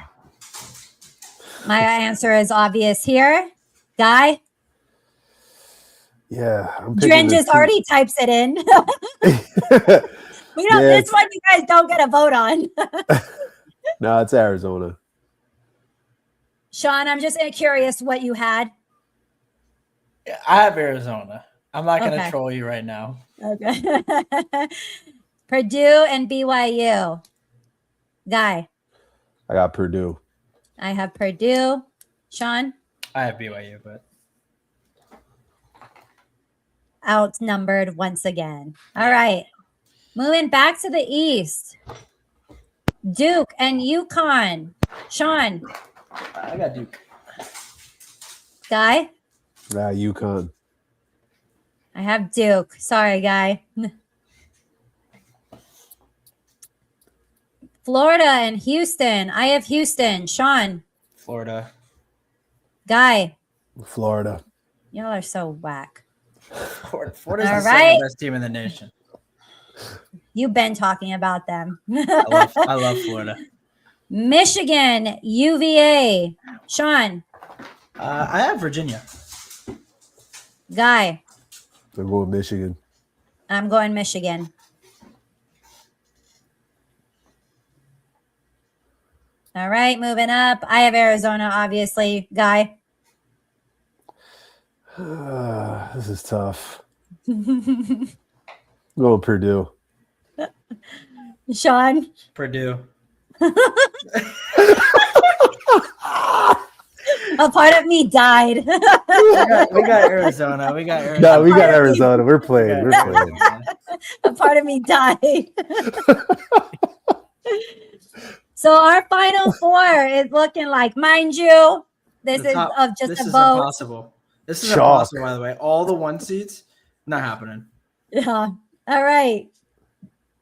My answer is obvious here. Guy. Yeah. Dren just already types it in. We don't. This one you guys don't get a vote on. No, it's Arizona. Sean, I'm just curious what you had. I have Arizona. I'm not going to Okay. troll you right now. Okay. Purdue and BYU. Guy. I got Purdue. I have Purdue. Sean. I have BYU, but Outnumbered once again. All right. Moving back to the East. Duke and UConn. Sean. I got Duke. Guy. UConn. I have Duke. Sorry, Guy. Florida and Houston. I have Houston. Sean. Florida. Guy. Florida. Y'all are so whack. Florida's All the right. second best team in the nation. You've been talking about them. I love Florida. Michigan, UVA. Sean. I have Virginia. Guy. I'm going Michigan. I'm going Michigan. All right, moving up. I have Arizona, obviously. Guy. This is tough. I'm going Purdue. Sean. Purdue. A part of me died. We got Arizona. We got Arizona. No, we got Arizona. We're playing. We're playing. A part of me died. So our final four is looking like, mind you, this is of just this a is vote. impossible. This is Chalk. impossible, by the way. All the one seeds, not happening. Yeah. All right.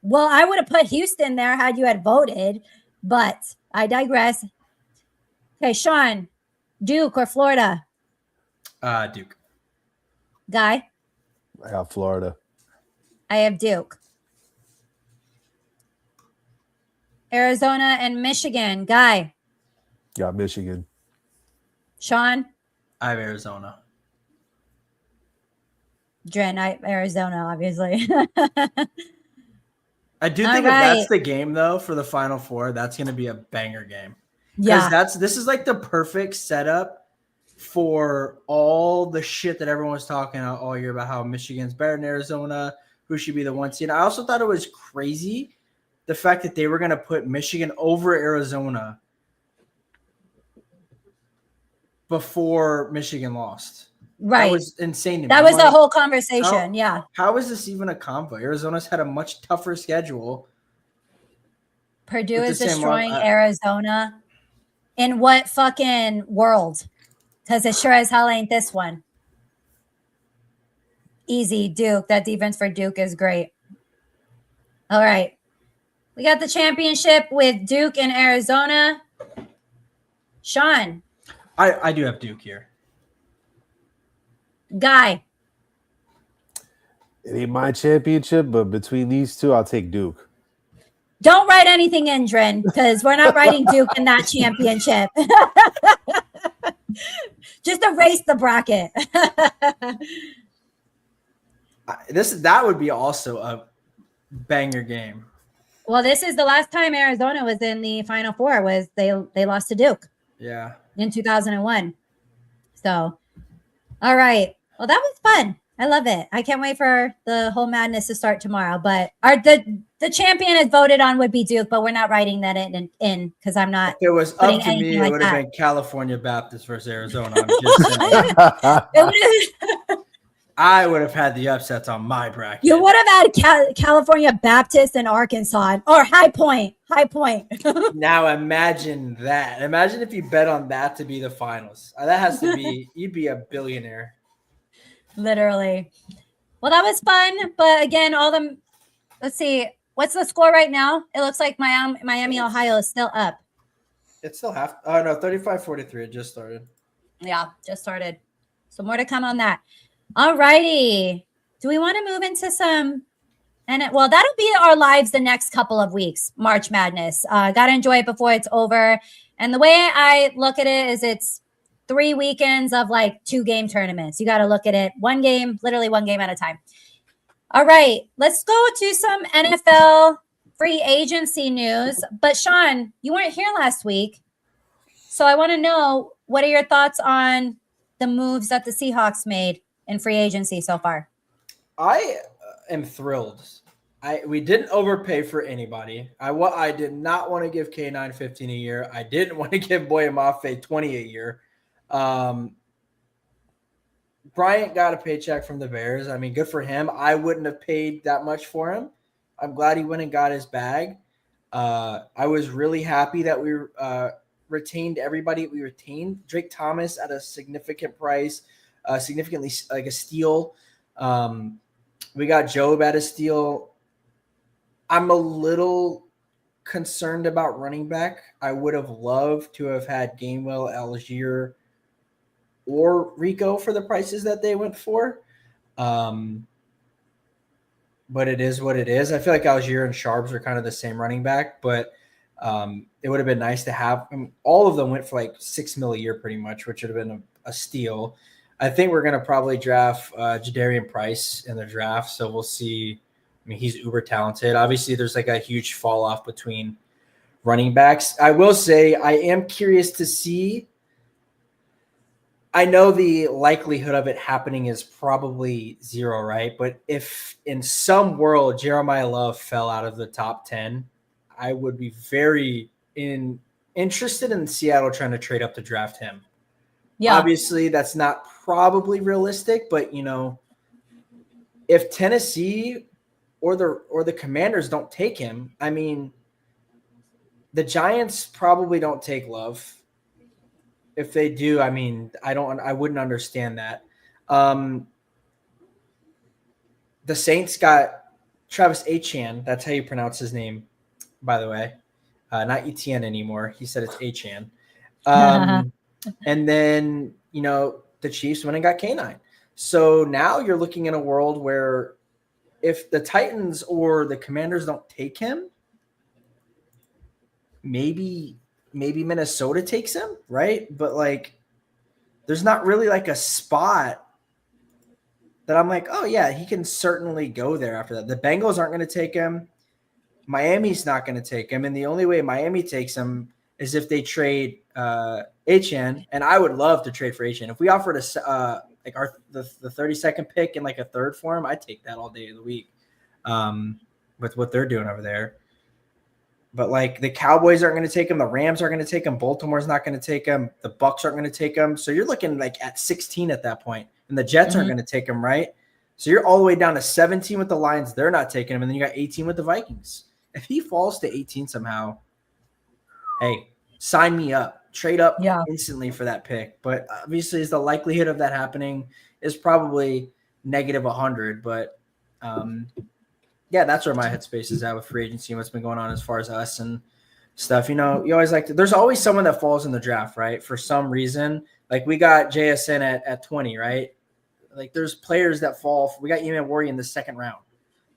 Well, I would have put Houston there had you had voted, but I digress. Okay, Sean, Duke or Florida? Duke. Guy? I got Florida. I have Duke. Arizona and Michigan. Guy? Got Michigan. Sean? I have Arizona. Dren, Arizona, obviously. I do All think if right. that's the game, though, for the Final Four, that's going to be a banger game. Yeah. This is like the perfect setup for all the shit that everyone was talking about all year about how Michigan's better than Arizona, who should be the one seed. I also thought it was crazy the fact that they were going to put Michigan over Arizona before Michigan lost. Right. That was insane to me. That was the whole conversation. Yeah. How is this even a combo? Arizona's had a much tougher schedule. Purdue With is the same destroying one, Arizona. In what fucking world? Because it sure as hell ain't this one. Easy, Duke. That defense for Duke is great. All right. We got the championship with Duke and Arizona. Sean. I do have Duke here. Guy. It ain't my championship, but between these two, I'll take Duke. Don't write anything in, Dren, because we're not writing Duke in that championship. Just erase the bracket. That would be also a banger game. Well, this is the last time Arizona was in the Final Four. Was they lost to Duke? Yeah, in 2001. So, all right. Well, that was fun. I love it. I can't wait for the whole madness to start tomorrow. But the champion is voted on would be Duke, but we're not writing that in because I'm not. If it was up to me, it would have been California Baptist versus Arizona. I'm just saying. I would have had the upsets on my bracket. You would have had California Baptist and Arkansas or High Point. Now imagine that. Imagine if you bet on that to be the finals. That has to be, you'd be a billionaire. Literally. Well, that was fun. But again, let's see. What's the score right now? It looks like Miami, Ohio is still up. It's still 35-43. It just started. Yeah, just started. So more to come on that. All righty. Do we want to move into some? Well, that'll be our lives the next couple of weeks, March Madness. Got to enjoy it before it's over. And the way I look at it is it's 3 weekends of like 2-game tournaments. You got to look at it literally one game at a time. All right, let's go to some NFL free agency news. But Sean, you weren't here last week. So I want to know, what are your thoughts on the moves that the Seahawks made in free agency so far? I am thrilled. We didn't overpay for anybody. I did not want to give K9 15 a year. I didn't want to give Boyamafe 20 a year. Bryant got a paycheck from the Bears. I mean, good for him. I wouldn't have paid that much for him. I'm glad he went and got his bag. I was really happy that we retained everybody. We retained Drake Thomas at a significant price, significantly like a steal. We got Job at a steal. I'm a little concerned about running back. I would have loved to have had Gainwell, Algier, or Rico for the prices that they went for. But it is what it is. I feel like Algier and Sharps are kind of the same running back, but it would have been nice to have. I mean, all of them went for like $6 million a year pretty much, which would have been a steal. I think we're going to probably draft Jadarian Price in the draft, so we'll see. I mean, he's uber talented. Obviously, there's like a huge fall off between running backs. I will say I am curious to see. I know the likelihood of it happening is probably 0, right? But if in some world Jeremiah Love fell out of the top 10, I would be very interested in Seattle trying to trade up to draft him. Yeah. Obviously, that's not probably realistic, but if Tennessee or the Commanders don't take him, I mean, the Giants probably don't take Love. If they do, I mean, I wouldn't understand that. The Saints got Travis Etienne. That's how you pronounce his name, by the way. Not Etienne anymore. He said it's Etienne. And then, the Chiefs went and got K9. So now you're looking in a world where if the Titans or the Commanders don't take him, maybe Minnesota takes him, right? But like, there's not really like a spot that I'm like, oh yeah, he can certainly go there after that. The Bengals aren't going to take him. Miami's not going to take him. And the only way Miami takes him is if they trade Etienne. And I would love to trade for Etienne. If we offered the 32nd pick and like a third for him, I'd take that all day of the week with what they're doing over there. But like the Cowboys aren't going to take him. The Rams aren't going to take him. Baltimore's not going to take him. The Bucks aren't going to take him. So you're looking like at 16 at that point. And the Jets aren't going to take him, right? So you're all the way down to 17 with the Lions. They're not taking him. And then you got 18 with the Vikings. If he falls to 18 somehow, hey, sign me up. Trade up instantly for that pick. But obviously, the likelihood of that happening is probably -100. But that's where my headspace is at with free agency and what's been going on as far as us and stuff. You know, you always there's always someone that falls in the draft, right? For some reason, like we got JSN at 20, right? Like there's players that fall. We got Eman Warrior in the second round.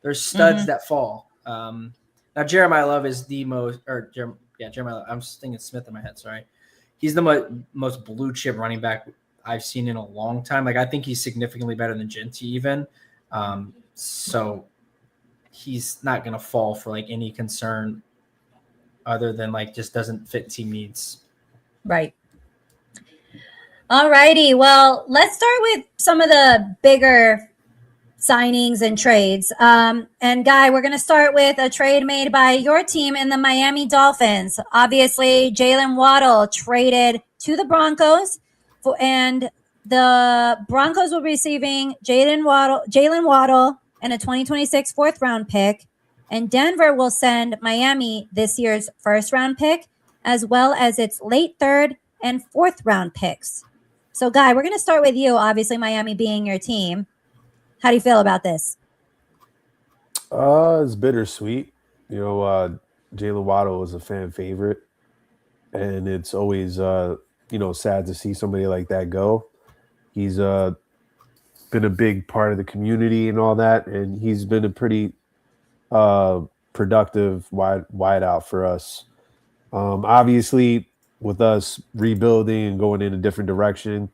There's studs that fall. Now Jeremiah Love is the most, Jeremiah Love. I'm just thinking Smith in my head. Sorry. He's the most blue chip running back I've seen in a long time. Like I think he's significantly better than Genty even. So he's not going to fall for like any concern other than like just doesn't fit team needs. Right. All righty. Well, let's start with some of the bigger signings and trades. And Guy, we're going to start with a trade made by your team in the Miami Dolphins. Obviously, Jalen Waddle traded to the Broncos, and the Broncos will be receiving Jalen Waddle and a 2026 fourth round pick. And Denver will send Miami this year's first round pick, as well as its late third and fourth round picks. So, Guy, we're going to start with you, obviously Miami being your team. How do you feel about this? It's bittersweet. You know, Jalen Waddle was a fan favorite, and it's always, sad to see somebody like that go. He's been a big part of the community and all that, and he's been a pretty productive wide out for us. Obviously, with us rebuilding and going in a different direction,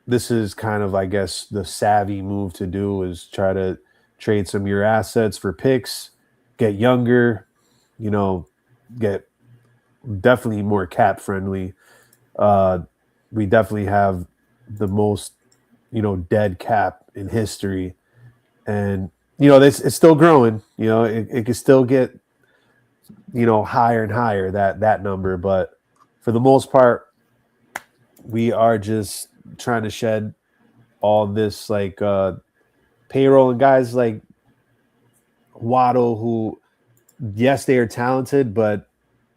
this is kind of, I guess, the savvy move to do is try to trade some of your assets for picks, get younger, get definitely more cap friendly. We definitely have the most, dead cap in history. And, it's still growing. It can still get, higher and higher, that number. But for the most part, we are just trying to shed all this payroll and guys like Waddle, who, yes, they are talented, but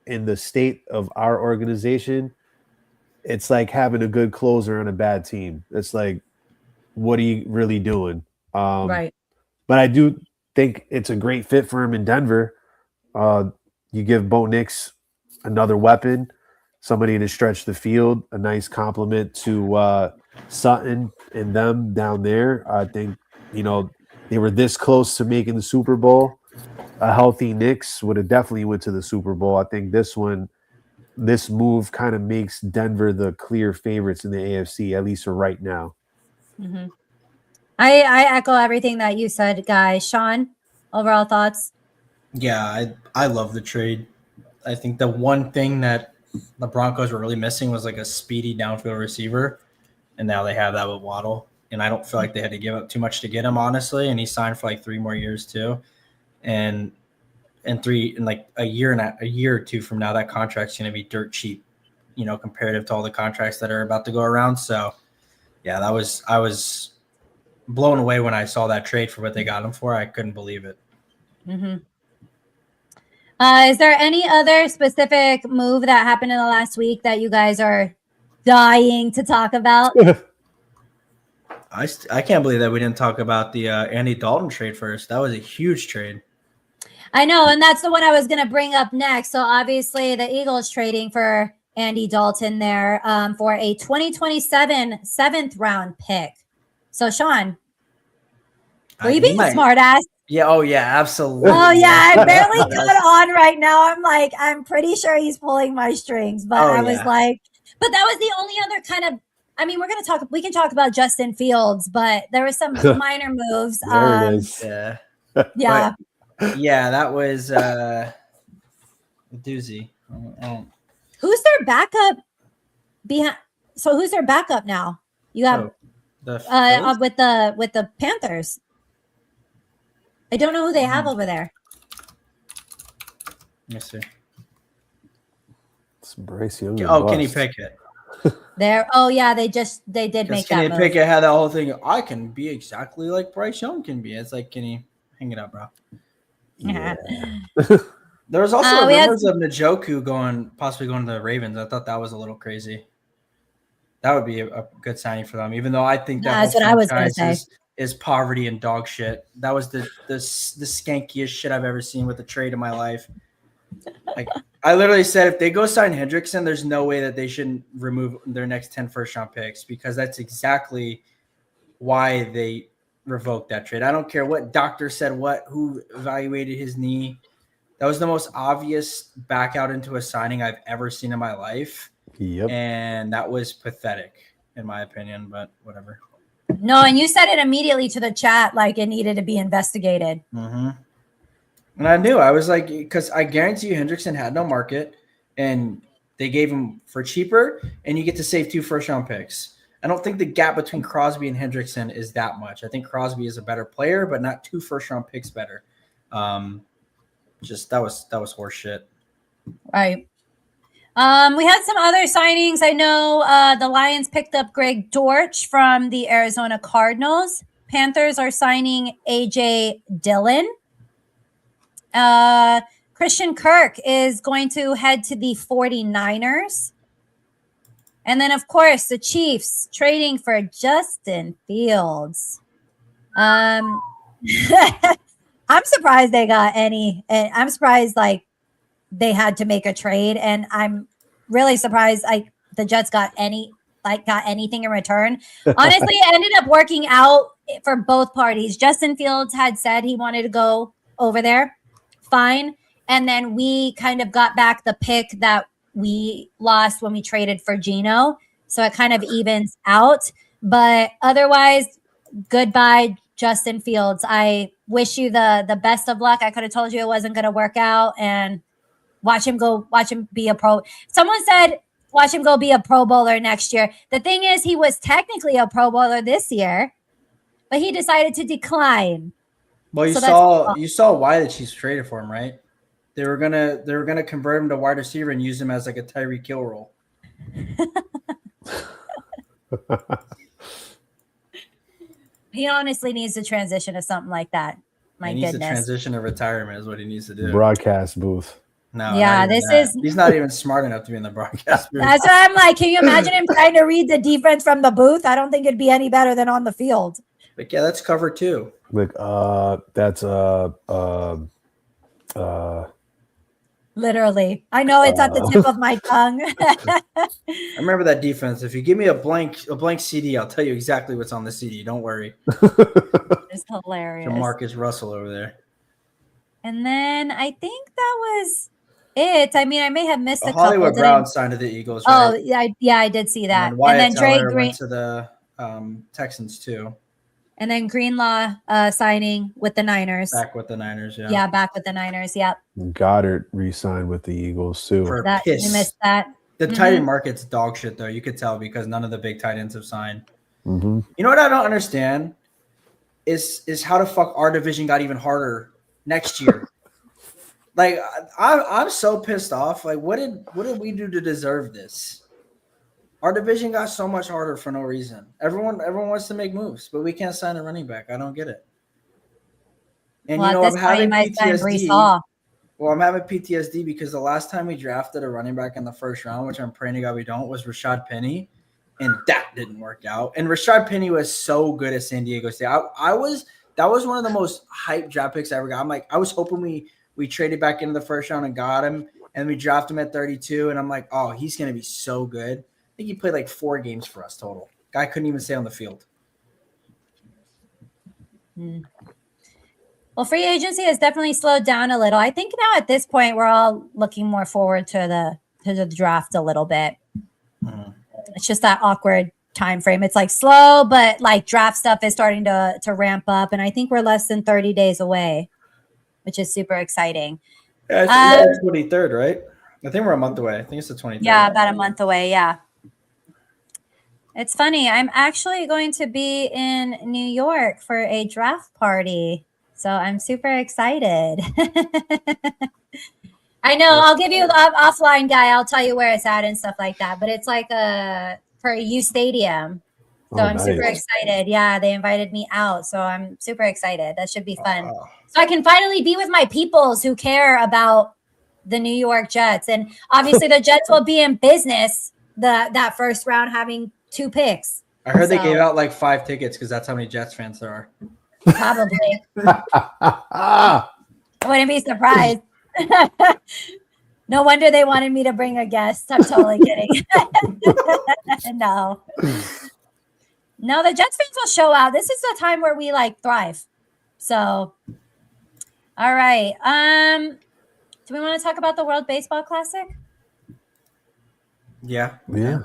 in the state of our organization, it's like having a good closer on a bad team. It's like, what are you really doing? Right. But I do think it's a great fit for him in Denver. You give Bo Nix another weapon, somebody to stretch the field, a nice compliment to Sutton and them down there. I think, they were this close to making the Super Bowl. A healthy Knicks would have definitely went to the Super Bowl. I think this move kind of makes Denver the clear favorites in the AFC, at least for right now. Mm-hmm. I echo everything that you said, Guy. Sean, overall thoughts? Yeah, I love the trade. I think the one thing that the Broncos were really missing was like a speedy downfield receiver, and now they have that with Waddle. And I don't feel like they had to give up too much to get him, honestly. And he signed for like 3 more years too, and like a year or two from now, that contract's going to be dirt cheap, comparative to all the contracts that are about to go around. So, yeah, I was blown away when I saw that trade for what they got him for. I couldn't believe it. Mm-hmm. Is there any other specific move that happened in the last week that you guys are dying to talk about? I can't believe that we didn't talk about the Andy Dalton trade first. That was a huge trade. I know, and that's the one I was going to bring up next. So obviously the Eagles trading for Andy Dalton there for a 2027 7th round pick. So Sean, were you being a smart ass? Yeah. Oh yeah, absolutely. Oh yeah, I barely got on right now. I'm pretty sure he's pulling my strings, but I was like, but that was the only other kind of. I mean, we can talk about Justin Fields, but there were some minor moves. There it is. Yeah. Yeah. Yeah, that was a doozy. Who's their backup behind? So who's their backup now? You have with the Panthers. I don't know who they have over there. Let me see. It's Bryce Young. Kenny Pickett. There. Oh yeah, they did make that move. Kenny Pickett had that whole thing. I can be exactly like Bryce Young can be. It's like, Kenny, hang it up, bro. Yeah. There was also rumors of Njoku possibly going to the Ravens. I thought that was a little crazy. That would be a good signing for them, even though I think that's what I was going to say. is poverty and dog shit. That was the skankiest shit I've ever seen with a trade in my life. Like, I literally said, if they go sign Hendrickson, there's no way that they shouldn't remove their next 10 first-round picks, because that's exactly why they revoked that trade. I don't care what doctor said, who evaluated his knee. That was the most obvious back out into a signing I've ever seen in my life. Yep. And that was pathetic, in my opinion, but whatever. No, and you said it immediately to the chat like it needed to be investigated. Mm-hmm. And I knew. I was like, because I guarantee you Hendrickson had no market, and they gave him for cheaper, and you get to save 2 first-round picks. I don't think the gap between Crosby and Hendrickson is that much. I think Crosby is a better player, but not 2 first-round picks better. Just that was horse shit. Right. We had some other signings. I know the Lions picked up Greg Dortch from the Arizona Cardinals. Panthers are signing AJ Dillon. Christian Kirk is going to head to the 49ers. And then, of course, the Chiefs trading for Justin Fields. I'm surprised they got any. I'm surprised, like, they had to make a trade, and I'm really surprised, like, the Jets got anything in return. Honestly, it ended up working out for both parties. Justin Fields had said he wanted to go over there. Fine. And then we kind of got back the pick that we lost when we traded for Geno. So it kind of evens out. But otherwise, goodbye, Justin Fields. I wish you the best of luck. I could have told you it wasn't going to work out, and watch him be a pro. Someone said, watch him go be a Pro Bowler next year. The thing is, he was technically a Pro Bowler this year, but he decided to decline. Well, you saw why the Chiefs traded for him, right? They were gonna convert him to wide receiver and use him as like a Tyreek Hill role. He honestly needs to transition to something like that. He needs to transition to retirement is what he needs to do. Broadcast booth. No, yeah, he's not even smart enough to be in the broadcast booth. That's why I'm like, can you imagine him trying to read the defense from the booth? I don't think it'd be any better than on the field. Like, yeah, that's cover 2. Like, that's literally. I know it's at the tip of my tongue. I remember that defense. If you give me a blank CD, I'll tell you exactly what's on the CD. Don't worry. It's hilarious. Marcus Russell over there. And then I think that was it. I mean, I may have missed a couple. Hollywood Brown signed to the Eagles. Right? Oh, yeah, I did see that. And then Dre Green Green went to the Texans too. And then Greenlaw signing with the Niners. Back with the Niners, yeah. Yeah, back with the Niners, yep. Goddard re-signed with the Eagles too. You missed that. The tight end market's dog shit, though. You could tell because none of the big tight ends have signed. Mm-hmm. You know what I don't understand is how the fuck our division got even harder next year. Like, I'm so pissed off. Like, what did we do to deserve this? Our division got so much harder for no reason. Everyone wants to make moves, but we can't sign a running back. I don't get it. And I'm having PTSD. Well, I'm having PTSD because the last time we drafted a running back in the first round, which I'm praying to God we don't, was Rashad Penny, and that didn't work out. And Rashad Penny was so good at San Diego State. That was one of the most hyped draft picks I ever got. I'm like, I was hoping we traded back into the first round and got him, and we drafted him at 32, and I'm like, oh, he's gonna be so good. I think he played like 4 games for us total. Guy couldn't even stay on the field. Well, free agency has definitely slowed down a little. I think now at this point we're all looking more forward to the draft a little bit. It's just that awkward time frame. It's like slow, but like draft stuff is starting to ramp up, and I think we're less than 30 days away, which is super exciting. Yeah, it's the 23rd, right? I think we're a month away. I think it's the 23rd. Yeah, about a month away. Yeah. It's funny. I'm actually going to be in New York for a draft party. So I'm super excited. I know. I'll give you an offline guy. I'll tell you where it's at and stuff like that. But it's like for a U Stadium. So I'm super excited. Yeah, they invited me out. So I'm super excited. That should be fun. So I can finally be with my peoples who care about the New York Jets. And obviously the Jets will be in business that first round having 2 picks. I heard they So- gave out like 5 tickets because that's how many Jets fans there are. Probably. I wouldn't be surprised. No wonder they wanted me to bring a guest. I'm totally kidding. No. No, the Jets fans will show out. This is the time where we like thrive. So, all right. Do we want to talk about the World Baseball Classic? Yeah. Yeah.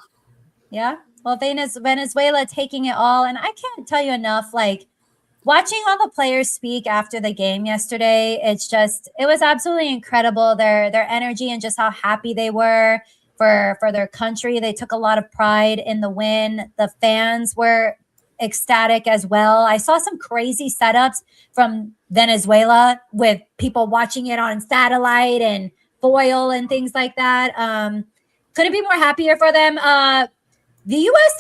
Yeah. Well, Venezuela taking it all. And I can't tell you enough, like watching all the players speak after the game yesterday, it was absolutely incredible. Their energy and just how happy they were for their country. They took a lot of pride in the win. The fans were ecstatic as well. I saw some crazy setups from Venezuela with people watching it on satellite and foil and things like that. Couldn't be more happier for them. The U.S.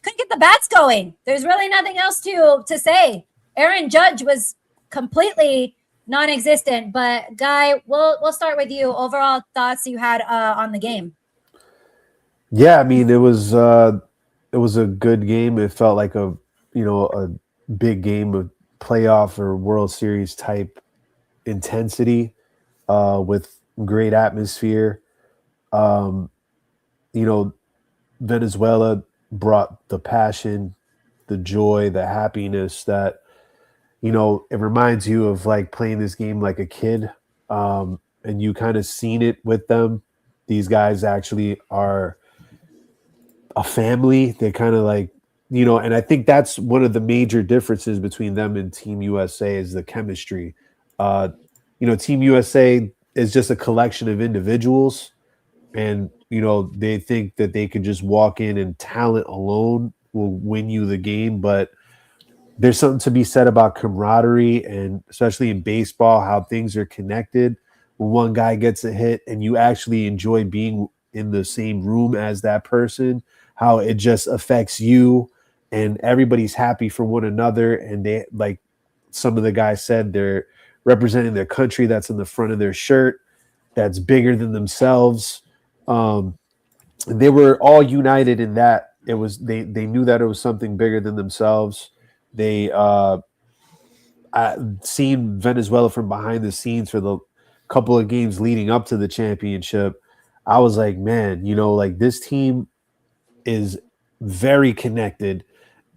couldn't get the bats going. There's really nothing else to say. Aaron Judge was completely non-existent. But Guy, we'll start with you. Overall thoughts you had on the game. Yeah, I mean, it was a good game. It felt like a big game of playoff or World Series type intensity with great atmosphere. Venezuela brought the passion, the joy, the happiness that, it reminds you of like playing this game like a kid. And you kind of seen it with them. These guys actually are a family. They kind of like, and I think that's one of the major differences between them and Team USA is the chemistry. Team USA is just a collection of individuals, and they think that they could just walk in and talent alone will win you the game. But there's something to be said about camaraderie, and especially in baseball, how things are connected. When one guy gets a hit and you actually enjoy being in the same room as that person, how it just affects you and everybody's happy for one another. And they, like some of the guys said, they're representing their country. That's in the front of their shirt. That's bigger than themselves. They were all united in that. It was they knew that it was something bigger than themselves. They seen Venezuela from behind the scenes for the couple of games leading up to the championship. I was like, man, like this team is very connected,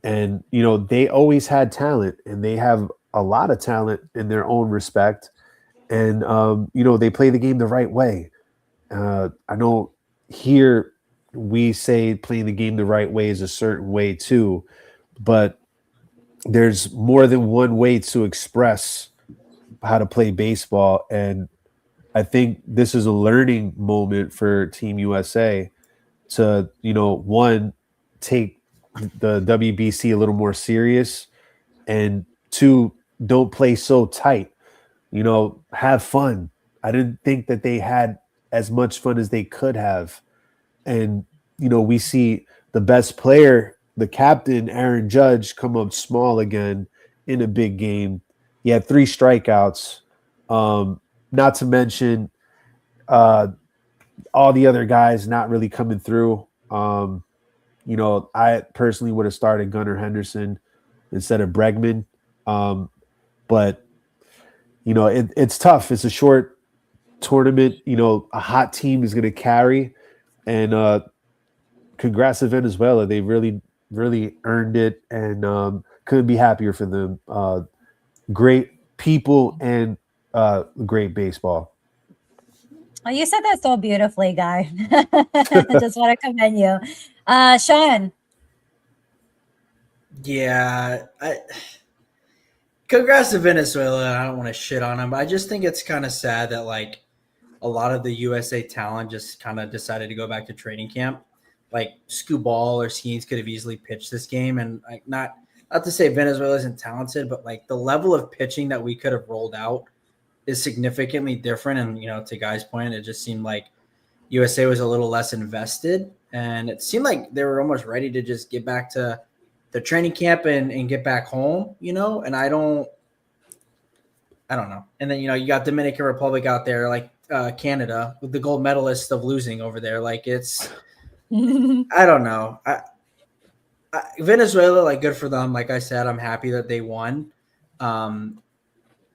and they always had talent, and they have a lot of talent in their own respect, and they play the game the right way. I know here we say playing the game the right way is a certain way too, but there's more than one way to express how to play baseball. And I think this is a learning moment for Team USA to, one, take the WBC a little more serious, and two, don't play so tight. Have fun. I didn't think that they had as much fun as they could have. And, we see the best player, the captain, Aaron Judge, come up small again in a big game. He had 3 strikeouts. Not to mention all the other guys not really coming through. I personally would have started Gunnar Henderson instead of Bregman. But, it's tough. It's a short tournament. A hot team is going to carry. And congrats to Venezuela. They really, really earned it, and couldn't be happier for them. Great people and great baseball. Oh, you said that so beautifully, Guy. I just want to commend you. Sean. Yeah. Congrats to Venezuela. I don't want to shit on them, but I just think it's kind of sad that like a lot of the USA talent just kind of decided to go back to training camp. Like Skubal or Skeens could have easily pitched this game, and like not to say Venezuela isn't talented, but like the level of pitching that we could have rolled out is significantly different. And to Guy's point, it just seemed like USA was a little less invested, and it seemed like they were almost ready to just get back to the training camp and get back home. And I don't know. And then you got Dominican Republic out there, like Canada, with the gold medalist of losing over there. Like it's I don't know. Venezuela, like, good for them. Like I said, I'm happy that they won.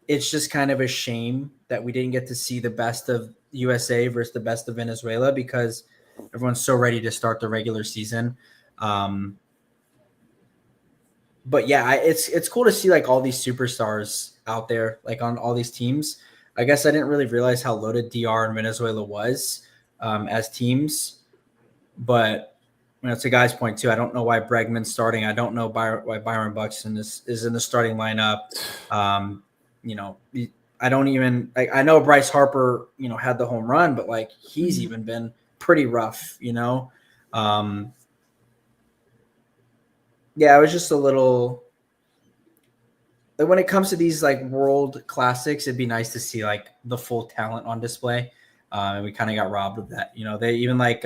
It's just kind of a shame that we didn't get to see the best of USA versus the best of Venezuela because everyone's so ready to start the regular season. But yeah, it's cool to see like all these superstars out there, like on all these teams. I guess I didn't really realize how loaded DR and Venezuela was as teams, but to Guy's point too. I don't know why Bregman's starting. I don't know why Byron Buxton is in the starting lineup. I don't even like. I know Bryce Harper, had the home run, but like he's even been pretty rough. Yeah, it was just a little. Like when it comes to these like world classics, it'd be nice to see like the full talent on display, and we kind of got robbed of that. They even like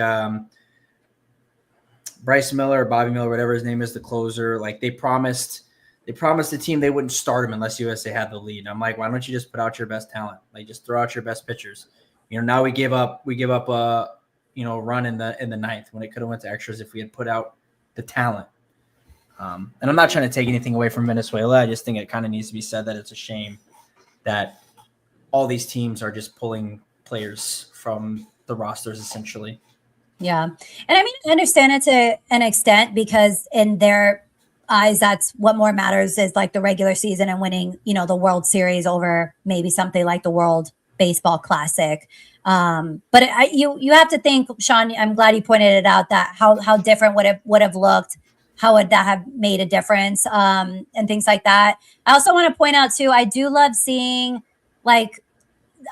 Bryce Miller or Bobby Miller, whatever his name is, the closer. Like they promised the team they wouldn't start him unless USA had the lead. I'm like, why don't you just put out your best talent? Like just throw out your best pitchers. Now we give up a run in the ninth when it could have went to extras if we had put out the talent. And I'm not trying to take anything away from Venezuela. I just think it kind of needs to be said that it's a shame that all these teams are just pulling players from the rosters essentially. Yeah. And I mean, I understand it to an extent because in their eyes, that's what more matters is like the regular season and winning, the World Series over maybe something like the World Baseball Classic. But you have to think, Sean, I'm glad you pointed it out that how different would have looked. How would that have made a difference and things like that? I also want to point out, too, I do love seeing, like,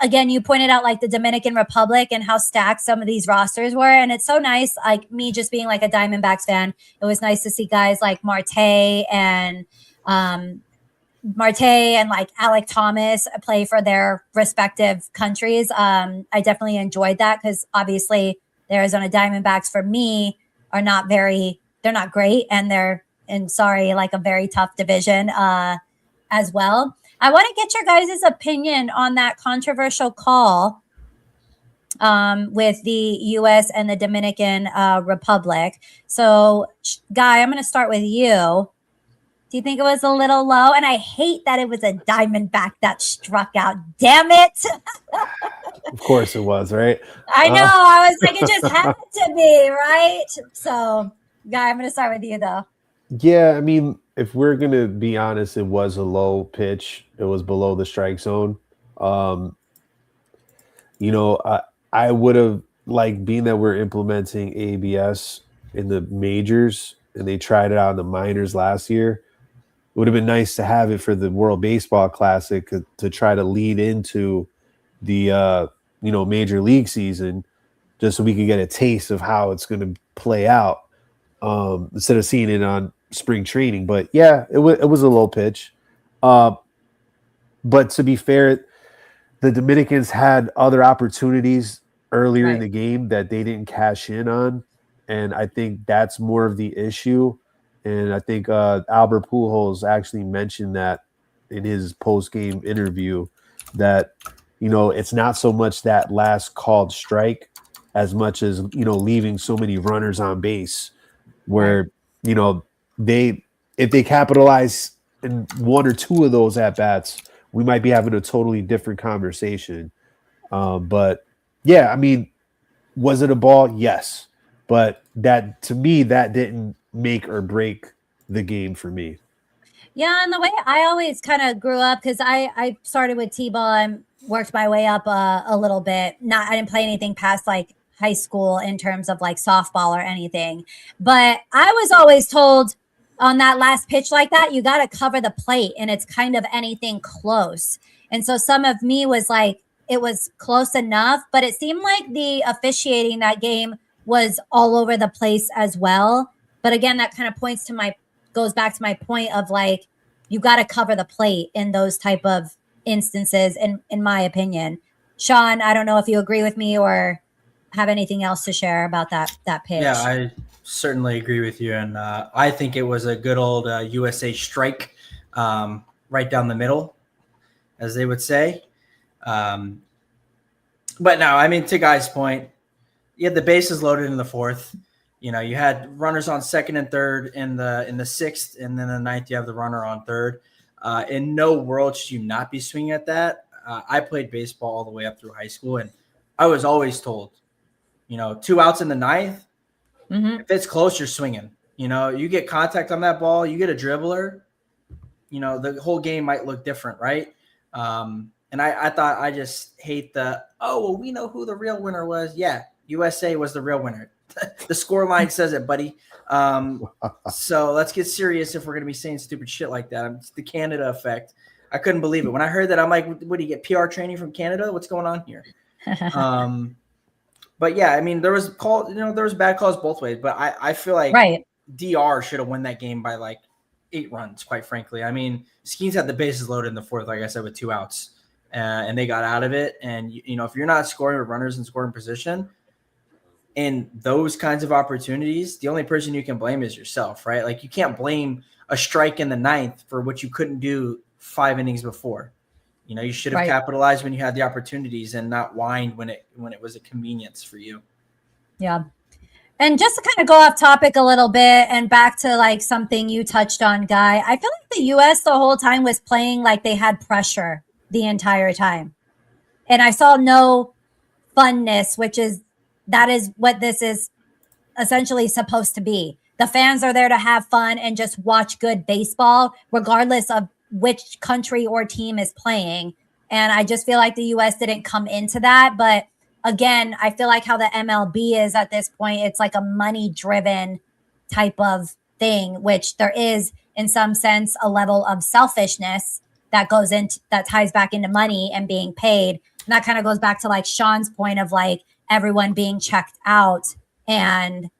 again, you pointed out, like, the Dominican Republic and how stacked some of these rosters were. And it's so nice, like, me just being, like, a Diamondbacks fan. It was nice to see guys like Marte and like Alec Thomas play for their respective countries. I definitely enjoyed that because, obviously, the Arizona Diamondbacks, for me, are not they're not great, and they're like a very tough division as well. I want to get your guys' opinion on that controversial call with the U.S. and the Dominican Republic. So, Guy, I'm going to start with you. Do you think it was a little low? And I hate that it was a Diamondback that struck out. Damn it. Of course it was, right? I know. I was like, it just had to be, right? So, Guy, I'm going to start with you, though. Yeah, I mean, if we're going to be honest, it was a low pitch. It was below the strike zone. I would have liked, being that we're implementing ABS in the majors and they tried it out in the minors last year. It would have been nice to have it for the World Baseball Classic to try to lead into the major league season, just so we could get a taste of how it's going to play out instead of seeing it on spring training. But yeah, it was a low pitch. But to be fair, the Dominicans had other opportunities earlier in the game that they didn't cash in on, and I think that's more of the issue. And I think Albert Pujols actually mentioned that in his post-game interview that, it's not so much that last called strike as much as, leaving so many runners on base where, if they capitalize in one or two of those at-bats, we might be having a totally different conversation. But, yeah, I mean, was it a ball? Yes. But that, to me, that didn't make or break the game for me. Yeah, and the way I always kind of grew up, because I started with T-ball and worked my way up a little bit. I didn't play anything past like high school in terms of like softball or anything. But I was always told on that last pitch like that, you got to cover the plate and it's kind of anything close. And so some of me was like, it was close enough, but it seemed like the officiating that game was all over the place as well. But again, that kind of goes back to my point of like, you got to cover the plate in those type of instances, in my opinion. Sean, I don't know if you agree with me or have anything else to share about that pitch. Yeah, I certainly agree with you. And I think it was a good old USA strike right down the middle, as they would say. But no, I mean, to Guy's point, you had the bases loaded in the fourth. You had runners on second and third in the sixth, and then the ninth you have the runner on third. In no world should you not be swinging at that. I played baseball all the way up through high school, and I was always told, 2 outs in the ninth. Mm-hmm. If it's close, you're swinging. You get contact on that ball, you get a dribbler. The whole game might look different, right? And I thought I just hate we know who the real winner was. Yeah, USA was the real winner. The score line says it, buddy. So let's get serious if we're going to be saying stupid shit like that. It's the Canada effect. I couldn't believe it. When I heard that, I'm like, what do you get, PR training from Canada? What's going on here? But yeah, I mean, there was bad calls both ways, but I feel like Right. DR should have won that game by like 8 runs, quite frankly. I mean, Skeens had the bases loaded in the fourth, like I said, with 2 outs, and they got out of it. And, if you're not scoring with runners in scoring position in those kinds of opportunities, the only person you can blame is yourself, right? Like, you can't blame a strike in the ninth for what you couldn't do 5 innings before. You should have capitalized when you had the opportunities and not whined when it was a convenience for you. Yeah. And just to kind of go off topic a little bit and back to like something you touched on, Guy, I feel like the US the whole time was playing like they had pressure the entire time. And I saw no funness, that is what this is essentially supposed to be. The fans are there to have fun and just watch good baseball, regardless of which country or team is playing. And I just feel like the US didn't come into that. But again, I feel like how the MLB is at this point, it's like a money-driven type of thing, which there is, in some sense, a level of selfishness that goes into that ties back into money and being paid. And that kind of goes back to like Sean's point of like everyone being checked out and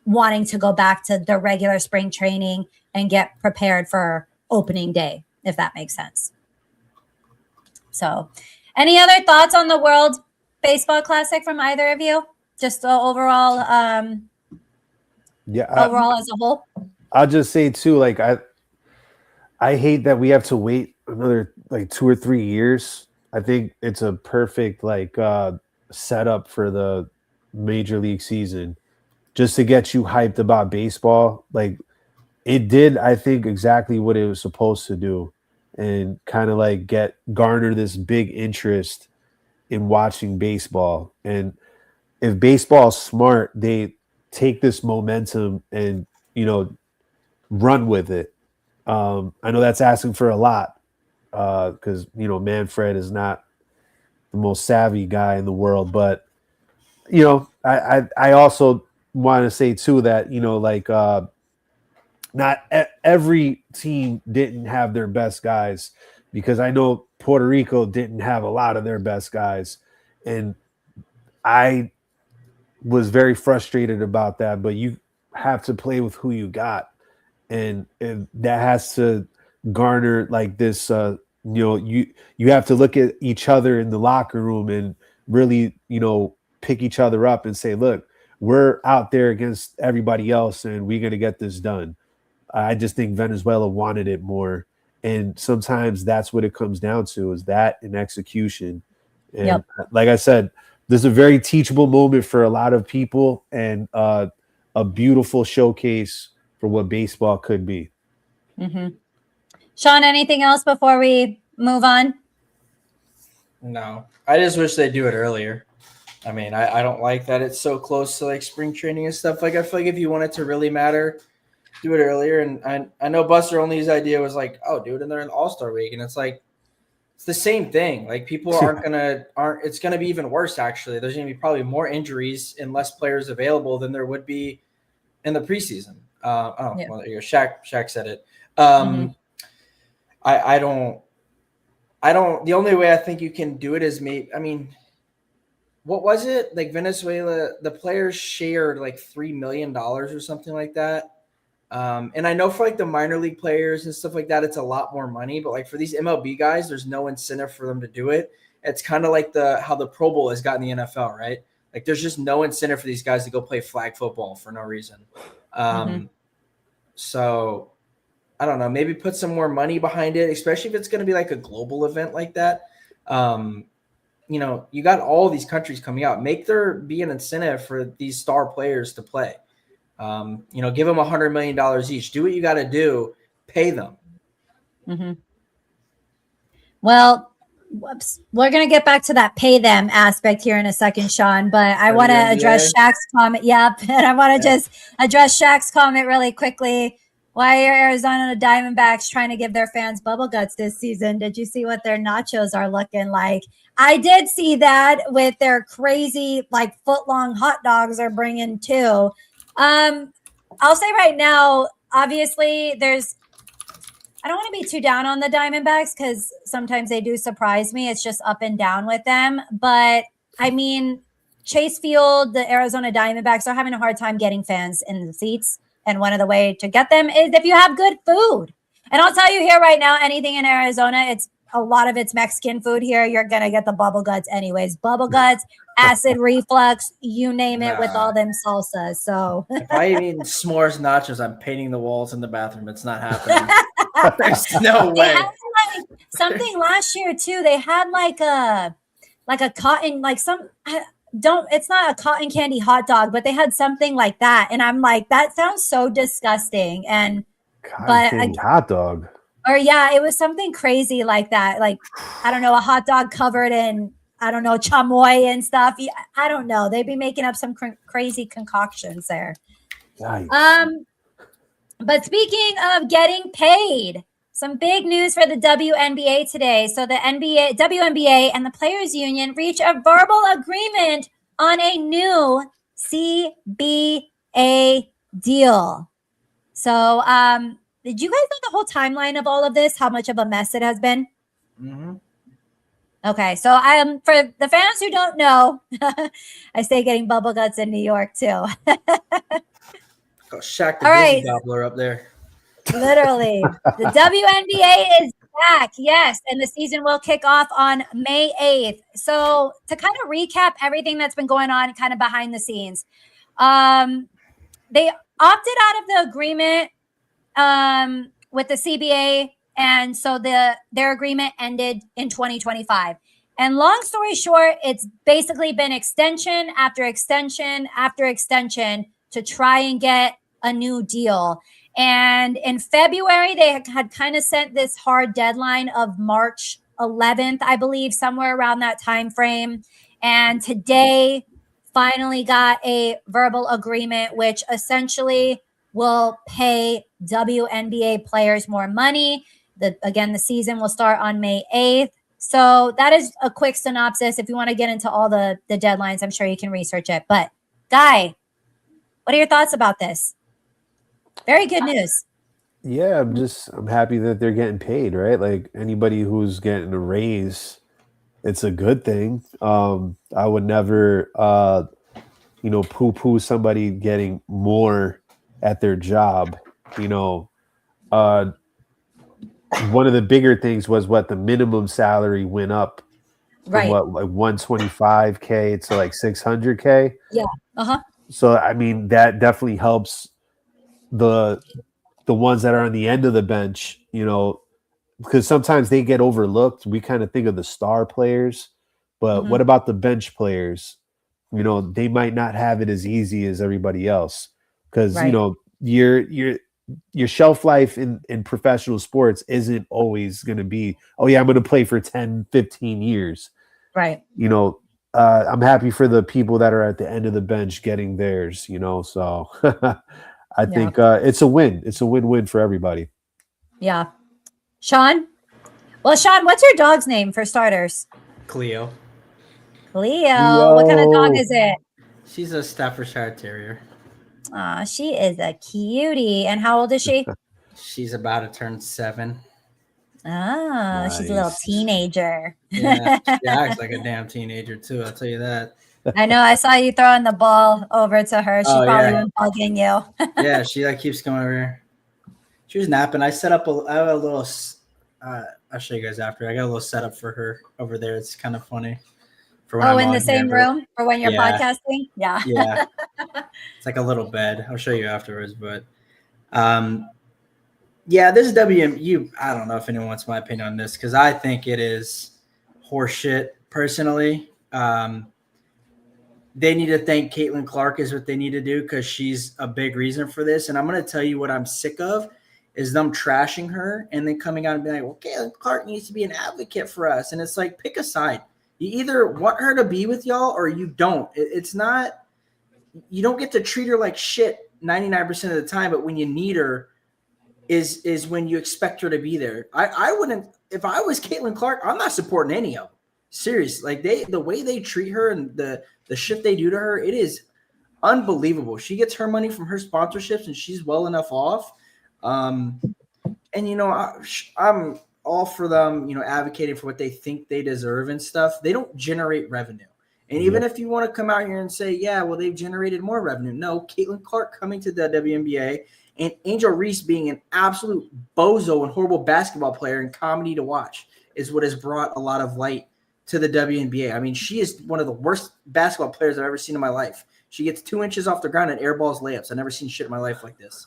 wanting to go back to their regular spring training and get prepared for opening day, if that makes sense. So, any other thoughts on the World Baseball Classic from either of you? Just overall, overall as a whole. I'll just say too, like I hate that we have to wait another like 2 or 3 years. I think it's a perfect like setup for the major league season, just to get you hyped about baseball. Like it did, I think, exactly what it was supposed to do, and kind of like garner this big interest in watching baseball. And if baseball's smart, they take this momentum and run with it. I know that's asking for a lot because Manfred is not the most savvy guy in the world, but I also want to say too that not every team didn't have their best guys, because I know Puerto Rico didn't have a lot of their best guys, and I was very frustrated about that. But you have to play with who you got, and that has to garner like this. You have to look at each other in the locker room and really pick each other up and say, look, we're out there against everybody else, and we're going to get this done. I just think Venezuela wanted it more. And sometimes that's what it comes down to, is that and execution. And like I said, this is a very teachable moment for a lot of people, and a beautiful showcase for what baseball could be. Mm-hmm. Sean, anything else before we move on? No, I just wish they'd do it earlier. I mean, I don't like that it's so close to like spring training and stuff. Like, I feel like if you want it to really matter, do it earlier. And I know Buster Only's idea was like, oh, do it in their All-Star week. And it's like, it's the same thing. Like, people it's going to be even worse, actually. There's going to be probably more injuries and less players available than there would be in the preseason. Well, Shaq said it. I don't, the only way I think you can do it is what was it? Like Venezuela, the players shared like $3 million or something like that. And I know for like the minor league players and stuff like that, it's a lot more money, but like for these MLB guys, there's no incentive for them to do it. It's kind of like how the Pro Bowl has gotten the NFL, right? Like there's just no incentive for these guys to go play flag football for no reason. So I don't know, maybe put some more money behind it, especially if it's going to be like a global event like that. You got all these countries coming out. Make there be an incentive for these star players to play. Give them $100 million each. Do what you got to do. Pay them. Mm-hmm. Well, whoops. We're going to get back to that pay them aspect here in a second, Sean, but I want to address Shaq's comment. Yep. And I want to just address Shaq's comment really quickly. Why are Arizona Diamondbacks trying to give their fans bubble guts this season? Did you see what their nachos are looking like? I did see that with their crazy, like, foot-long hot dogs are bringing too. I'll say right now, obviously, I don't want to be too down on the Diamondbacks because sometimes they do surprise me. It's just up and down with them. But, I mean, Chase Field, the Arizona Diamondbacks are having a hard time getting fans in the seats. And one of the ways to get them is if you have good food. And I'll tell you here right now, anything in Arizona, a lot of it's Mexican food here. You're going to get the bubble guts anyways. Bubble guts, acid reflux, you name it, with all them salsas. So if I eat s'mores nachos, I'm painting the walls in the bathroom. It's not happening. There's no way. They had something last year too. They had like a cotton, like it's not a cotton candy hot dog, but they had something like that. And I'm like, that sounds so disgusting. And hot dog. Or yeah, it was something crazy like that. Like, I don't know, a hot dog covered in, I don't know, chamoy and stuff. I don't know. They'd be making up some crazy concoctions there. Yikes. But speaking of getting paid, some big news for the WNBA today. So the WNBA and the Players Union reach a verbal agreement on a new CBA deal. So, did you guys know the whole timeline of all of this? How much of a mess it has been? Mm-hmm. Okay, so for the fans who don't know, I stay getting bubble guts in New York too. Shaq the Disney gobbler up there. Literally. The WNBA is back, yes, and the season will kick off on May 8th. So to kind of recap everything that's been going on kind of behind the scenes, they opted out of the agreement with the CBA, and so their agreement ended in 2025. And long story short, it's basically been extension after extension after extension to try and get a new deal. And in February, they had kind of set this hard deadline of March 11th, I believe, somewhere around that time frame. And today finally got a verbal agreement, which essentially will pay WNBA players more money. Again, the season will start on May 8th. So that is a quick synopsis. If you want to get into all the deadlines, I'm sure you can research it. But Guy, what are your thoughts about this? Very good news. Yeah, I'm happy that they're getting paid, right? Like anybody who's getting a raise, it's a good thing. I would never, poo-poo somebody getting more at their job. One of the bigger things was the minimum salary went up from like 125K to like 600K. Yeah. Uh-huh. So I mean that definitely helps the ones that are on the end of the bench, because sometimes they get overlooked. We kind of think of the star players, but what about the bench players? They might not have it as easy as everybody else because your shelf life in professional sports isn't always going to be, oh yeah, I'm going to play for 10, 15 years. Right. I'm happy for the people that are at the end of the bench getting theirs, so I think it's a win. It's a win-win for everybody. Yeah. Sean? Well, Sean, what's your dog's name for starters? Cleo. Cleo. What kind of dog is it? She's a Staffordshire Terrier. Aw, she is a cutie. And how old is she? She's about to turn 7. Nice. She's a little teenager. Yeah, she acts like a damn teenager too, I'll tell you that. I know. I saw you throwing the ball over to her. She probably been bugging you. Yeah, she keeps going over here. She was napping. I set up I have a little. I'll show you guys after. I got a little setup for her over there. It's kind of funny. For when I'm in the same room for when you're podcasting. Yeah. Yeah. It's like a little bed. I'll show you afterwards, but this WMU. I don't know if anyone wants my opinion on this because I think it is horseshit personally. they need to thank Caitlin Clark is what they need to do, because she's a big reason for this. And I'm going to tell you what I'm sick of is them trashing her and then coming out and being like, well, Caitlin Clark needs to be an advocate for us. And it's like, pick a side. You either want her to be with y'all or you don't. It's not – you don't get to treat her like shit 99% of the time, but when you need her is when you expect her to be there. I wouldn't – if I was Caitlin Clark, I'm not supporting any of them. Seriously. Like, the way they treat her and the shit they do to her, it is unbelievable. She gets her money from her sponsorships and she's well enough off. And, you know, I'm all for them, you know, advocating for what they think they deserve and stuff. They don't generate revenue. And even if you want to come out here and say, yeah, well, they've generated more revenue. No, Caitlin Clark coming to the WNBA and Angel Reese being an absolute bozo and horrible basketball player and comedy to watch is what has brought a lot of light to the WNBA. I mean, she is one of the worst basketball players I've ever seen in my life. She gets 2 inches off the ground and airballs layups. I've never seen shit in my life like this.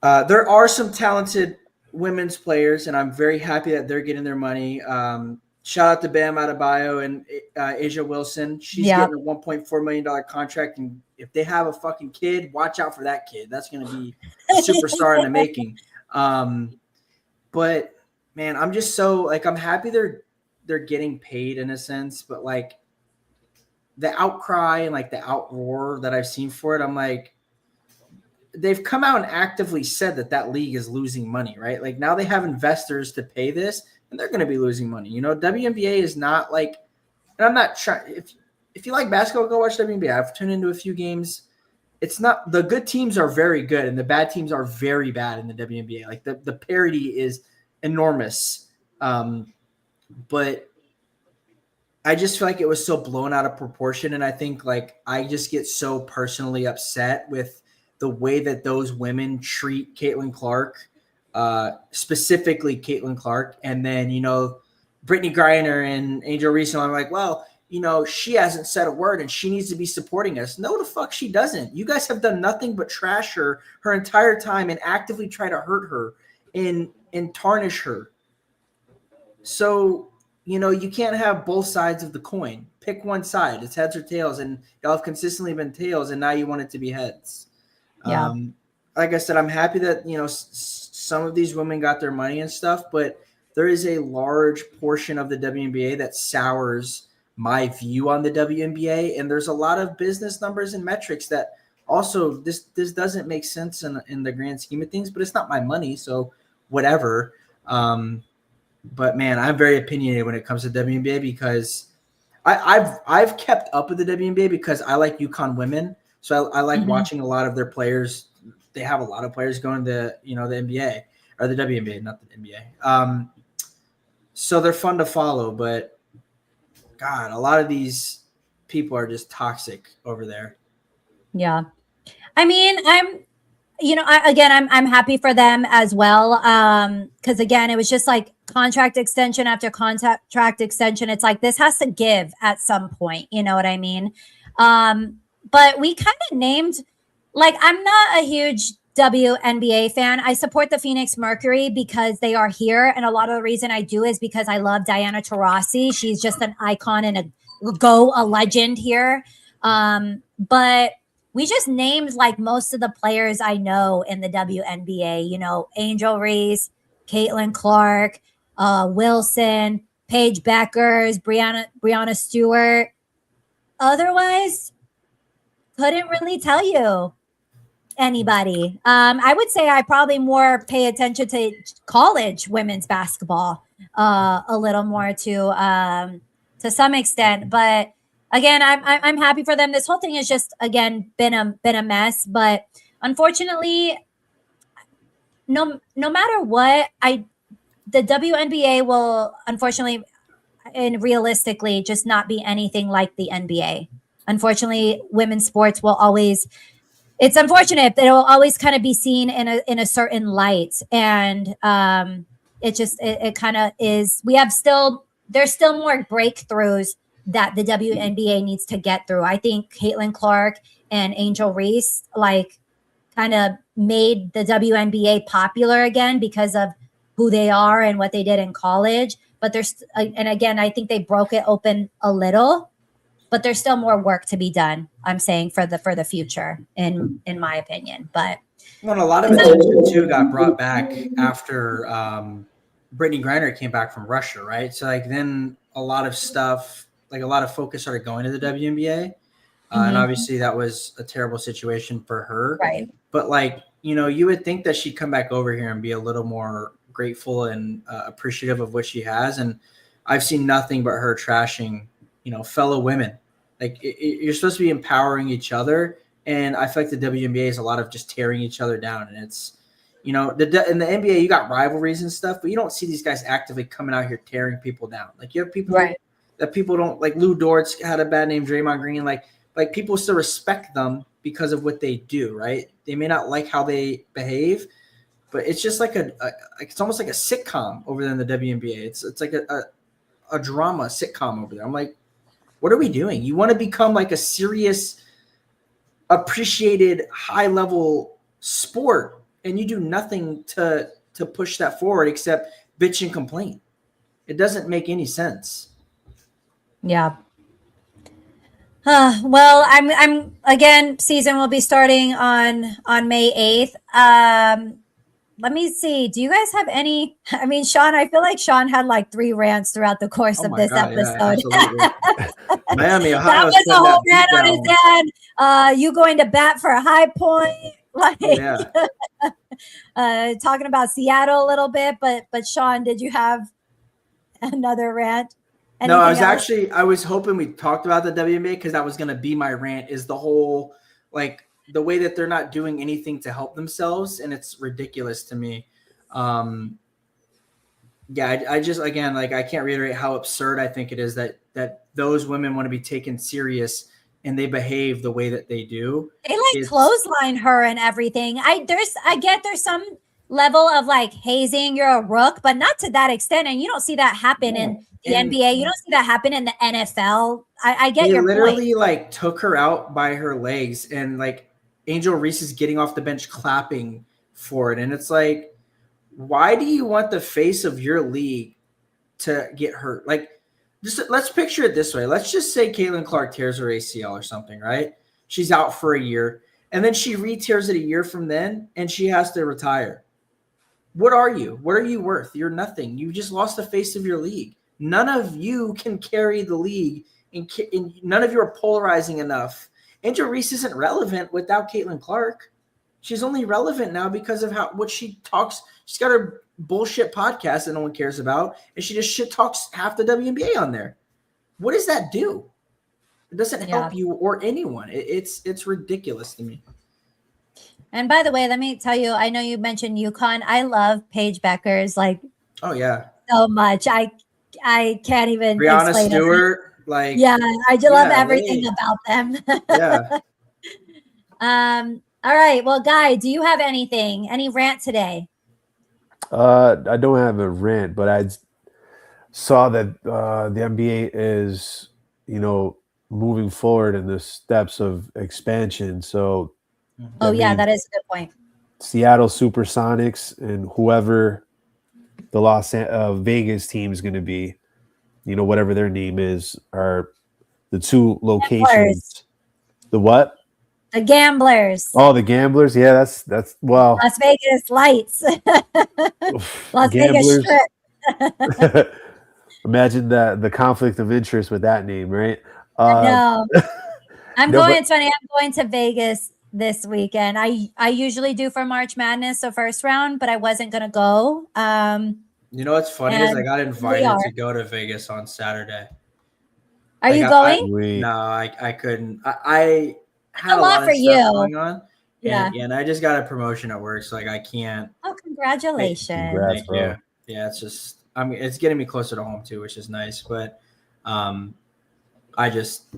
There are some talented women's players, and I'm very happy that they're getting their money. Shout out to Bam Adebayo and Asia Wilson. She's getting a $1.4 million contract, and if they have a fucking kid, watch out for that kid. That's going to be a superstar in the making. But man, I'm just so like, I'm happy they're getting paid in a sense, but like the outcry and like the outroar that I've seen for it, I'm like, they've come out and actively said that league is losing money, right? Like now they have investors to pay this and they're going to be losing money. You know, WNBA is not like, and I'm not trying, if you like basketball, go watch WNBA. I've tuned into a few games. It's not, the good teams are very good and the bad teams are very bad in the WNBA. Like the parity is enormous. But I just feel like it was so blown out of proportion. And I think like, I just get so personally upset with the way that those women treat Caitlin Clark, specifically Caitlin Clark. And then, you know, Brittany Griner and Angel Reese, I'm like, well, you know, she hasn't said a word and she needs to be supporting us. No, the fuck she doesn't. You guys have done nothing but trash her entire time and actively try to hurt her and tarnish her. So, you know, you can't have both sides of the coin. Pick one side. It's heads or tails, and y'all have consistently been tails, and now you want it to be heads. Yeah. Like I said, I'm happy that, you know, some of these women got their money and stuff, but there is a large portion of the WNBA that sours my view on the WNBA, and there's a lot of business numbers and metrics that also this doesn't make sense in the grand scheme of things, but it's not my money, so whatever. But man, I'm very opinionated when it comes to WNBA because I've kept up with the WNBA because I like UConn women. So I like watching a lot of their players. They have a lot of players going to, you know, the NBA or the WNBA, not the NBA. So they're fun to follow, but God, a lot of these people are just toxic over there. Yeah. I mean, I'm happy for them as well. Cause again, it was just like contract extension after contract extension. It's like, this has to give at some point, you know what I mean? But we kind of named, like, I'm not a huge WNBA fan. I support the Phoenix Mercury because they are here. And a lot of the reason I do is because I love Diana Taurasi. She's just an icon and a legend here. But we just named like most of the players I know in the WNBA, you know, Angel Reese, Caitlin Clark, Wilson, Paige Beckers, Brianna Stewart. Otherwise, couldn't really tell you anybody. I would say I probably more pay attention to college women's basketball a little more to some extent, but again, I'm happy for them. This whole thing has just again been a mess, but unfortunately, no matter what, the WNBA will unfortunately and realistically just not be anything like the NBA. Unfortunately, women's sports will always. It's unfortunate that it will always kind of be seen in a certain light, and it kind of is. There's still more breakthroughs that the WNBA needs to get through. I think Caitlin Clark and Angel Reese like kind of made the WNBA popular again because of who they are and what they did in college. But and again, I think they broke it open a little. but there's still more work to be done. I'm saying for the future, in my opinion. But well, a lot of attention too got brought back after Brittany Griner came back from Russia, right? So like then a lot of stuff, like a lot of focus started going to the WNBA, and obviously that was a terrible situation for her. Right. But like you would think that she'd come back over here and be a little more grateful and appreciative of what she has, and I've seen nothing but her trashing, fellow women. Like you're supposed to be empowering each other, and I feel like the WNBA is a lot of just tearing each other down. And it's, in the NBA you got rivalries and stuff, but you don't see these guys actively coming out here tearing people down. Like you have people that people don't like. Lou Dortz had a bad name, Draymond Green. Like people still respect them because of what they do. Right? They may not like how they behave, but it's just like it's almost like a sitcom over there in the WNBA. It's like a drama sitcom over there. I'm like, what are we doing? You want to become like a serious, appreciated, high level sport, and you do nothing to push that forward except bitch and complain. It doesn't make any sense. Yeah. Well, I'm again. Season will be starting on May 8th. Let me see. Do you guys have any? I mean, Sean, I feel like Sean had like 3 rants throughout the course of this episode. Yeah, Miami, Ohio. That was a whole rant on his head. You going to bat for a High Point, like talking about Seattle a little bit. But Sean, did you have another rant? No, I was hoping we talked about the WNBA because that was going to be my rant. Is the whole like the way that they're not doing anything to help themselves, and it's ridiculous to me. I just, again, like I can't reiterate how absurd I think it is that those women want to be taken serious and they behave the way that they do. They like clothesline her and everything. I get there's some level of like hazing, you're a rook, but not to that extent. And you don't see that happen in the NBA. You don't see that happen in the NFL. I get your point. They literally like took her out by her legs, and like Angel Reese is getting off the bench clapping for it. And it's like, why do you want the face of your league to get hurt? Like, just let's picture it this way. Let's just say Caitlin Clark tears her ACL or something, right? She's out for a year, and then she re-tears it a year from then, and she has to retire. What are you? What are you worth? You're nothing. You just lost the face of your league. None of you can carry the league, and none of you are polarizing enough. Angel Reese isn't relevant without Caitlin Clark. She's only relevant now because of what she talks. She's got her bullshit podcast that no one cares about, and she just shit talks half the WNBA on there. What does that do? It doesn't help you or anyone. It's ridiculous to me. And by the way, let me tell you, I know you mentioned UConn. I love Paige Beckers so much. I can't even Brianna explain Stewart. it. I just love everything about them. All right. Well, Guy, do you have any rant today? I don't have a rant, but I saw that the NBA is, moving forward in the steps of expansion. So, that is a good point. Seattle Supersonics and whoever the Vegas team is going to be, whatever their name is, are the 2 locations. Gamblers. The what? The Gamblers. Oh, the Gamblers. Yeah, that's well. Las Vegas Lights. Las Gamblers. Vegas Strip. Imagine the conflict of interest with that name, right? No. It's funny. I'm going to Vegas this weekend. I usually do for March Madness, the first round, but I wasn't going to go. What's funny is I got invited to go to Vegas on Saturday. Are you going? No, I couldn't. I had a lot for you going on. And I just got a promotion at work, so like I can't. Oh, congratulations! Congrats, bro. You. Yeah, it's just it's getting me closer to home too, which is nice. But I just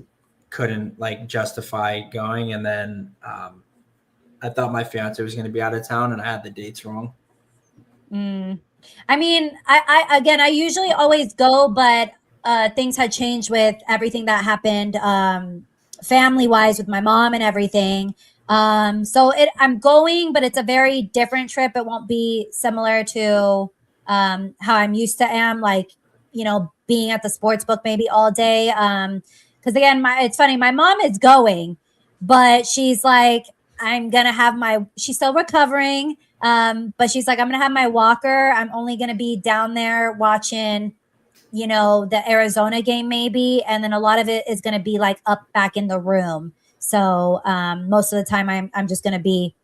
couldn't like justify going, and then I thought my fiance was going to be out of town, and I had the dates wrong. I mean, I usually always go, but things had changed with everything that happened family-wise with my mom and everything. So I'm going, but it's a very different trip. It won't be similar to how I'm used to like, being at the sports book maybe all day. because again, it's funny. My mom is going, but she's like, I'm gonna have she's still recovering. But she's like, I'm gonna have my walker. I'm only gonna be down there watching, the Arizona game maybe, and then a lot of it is gonna be like up back in the room. So most of the time, I'm just gonna be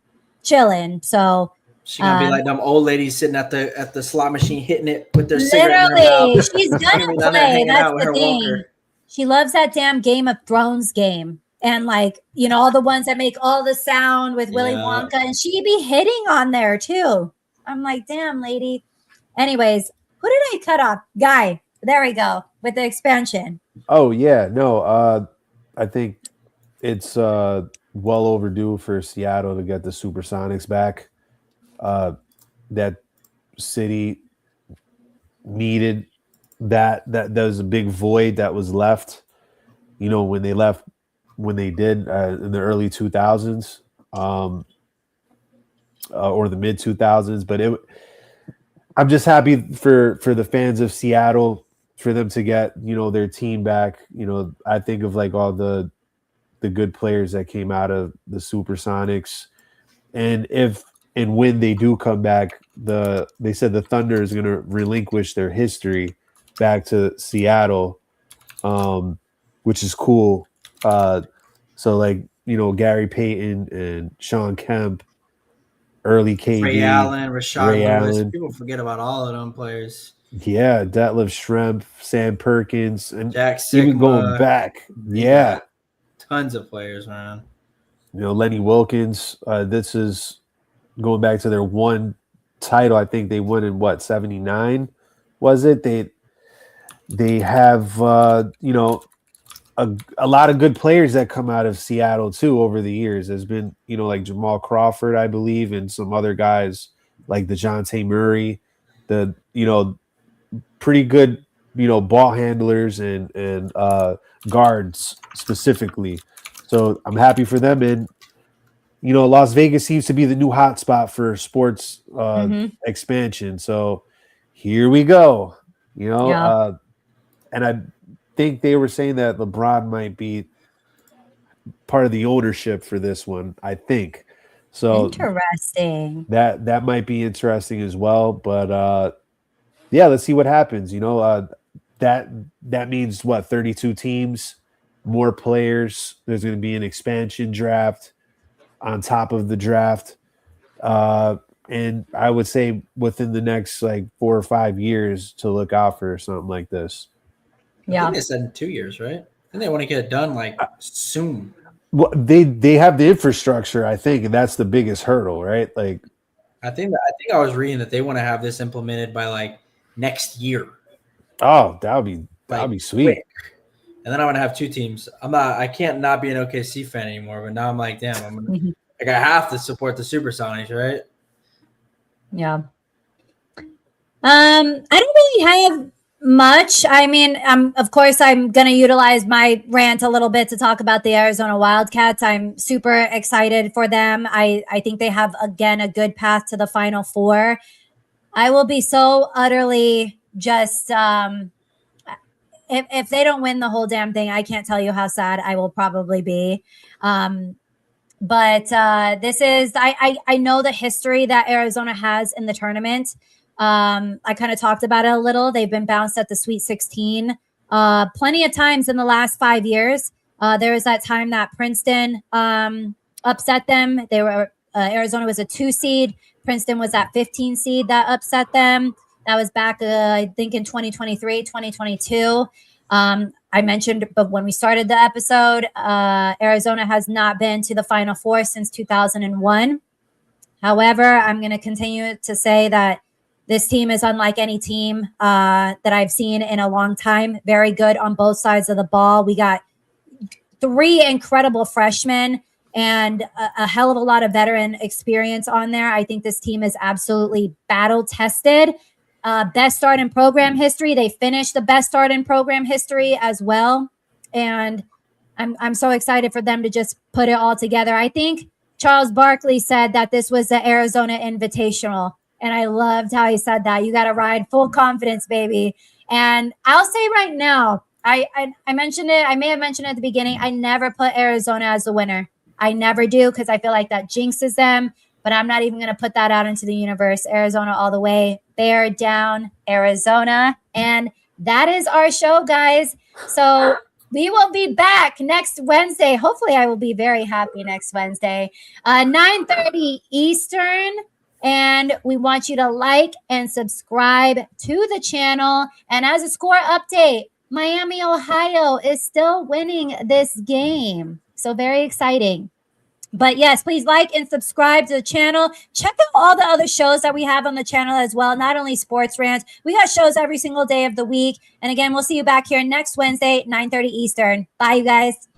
chilling. So she's gonna be like them old ladies sitting at the slot machine hitting it with their cigarette in their literally, mouth. she's gonna play. That's the thing. Walker. She loves that damn Game of Thrones game. And like, all the ones that make all the sound with Willy Wonka, and she'd be hitting on there too. I'm like, damn, lady. Anyways, who did I cut off? Guy. There we go with the expansion. Oh yeah, no. I think it's well overdue for Seattle to get the Supersonics back. That city needed that. That was a big void that was left. When they left. When they did in the early 2000s or the mid 2000s, but I'm just happy for the fans of Seattle, for them to get their team back. I think of like all the good players that came out of the Supersonics, and if and when they do come back, they said the Thunder is going to relinquish their history back to Seattle, which is cool. So like, Gary Payton and Sean Kemp, early KD, Ray Allen, Rashad Ray Lewis. Allen. People forget about all of them players. Yeah, Detlef Schrempf, Sam Perkins, and Jack Sigma, even going back. Yeah. Tons of players, man. Lenny Wilkins. This is going back to their one title. I think they won in 79 was it? They have a lot of good players that come out of Seattle too over the years. There's been, like Jamal Crawford, I believe, and some other guys like DeJounte Murray, pretty good, ball handlers and guards specifically. So I'm happy for them. And, Las Vegas seems to be the new hotspot for sports expansion. So here we go, and I think they were saying that LeBron might be part of the ownership for this one. I think so. Interesting. That might be interesting as well. But yeah, let's see what happens. That means what, 32 teams, more players. There's going to be an expansion draft on top of the draft, and I would say within the next like 4 or 5 years to look out for something like this. Yeah, I think they said in 2 years, right? And they want to get it done like soon. Well, they have the infrastructure, I think, and that's the biggest hurdle, right? Like, I think I was reading that they want to have this implemented by like next year. Oh, that would be sweet. Quick. And then I want to have 2 teams. I can't not be an OKC fan anymore, but now I'm like, damn, I have to support the Supersonics, right? Yeah. I don't really have much. I mean, of course, I'm going to utilize my rant a little bit to talk about the Arizona Wildcats. I'm super excited for them. I think they have, again, a good path to the Final Four. I will be so utterly just if they don't win the whole damn thing, I can't tell you how sad I will probably be. But this is, I know the history that Arizona has in the tournament. I kind of talked about it a little. They've been bounced at the Sweet 16 plenty of times in the last 5 years. There was that time that Princeton upset them. They were Arizona was a 2 seed. Princeton was that 15 seed that upset them. That was back, I think, in 2023, 2022. I mentioned, but when we started the episode, Arizona has not been to the Final Four since 2001. However, I'm going to continue to say that this team is unlike any team that I've seen in a long time. Very good on both sides of the ball. We got 3 incredible freshmen and a hell of a lot of veteran experience on there. I think this team is absolutely battle tested. Best start in program history. They finished the best start in program history as well. And I'm so excited for them to just put it all together. I think Charles Barkley said that this was the Arizona Invitational. And I loved how he said that. You got to ride full confidence, baby. And I'll say right now, I mentioned it. I may have mentioned it at the beginning. I never put Arizona as the winner. I never do because I feel like that jinxes them. But I'm not even going to put that out into the universe. Arizona all the way. Bear down, Arizona. And that is our show, guys. So we will be back next Wednesday. Hopefully, I will be very happy next Wednesday, 9:30 Eastern. And we want you to like and subscribe to the channel. And as a score update, Miami, Ohio is still winning this game. So very exciting. But yes, please like and subscribe to the channel. Check out all the other shows that we have on the channel as well. Not only Sports Rants, we got shows every single day of the week. And again, we'll see you back here next Wednesday, 9:30 Eastern. Bye, you guys.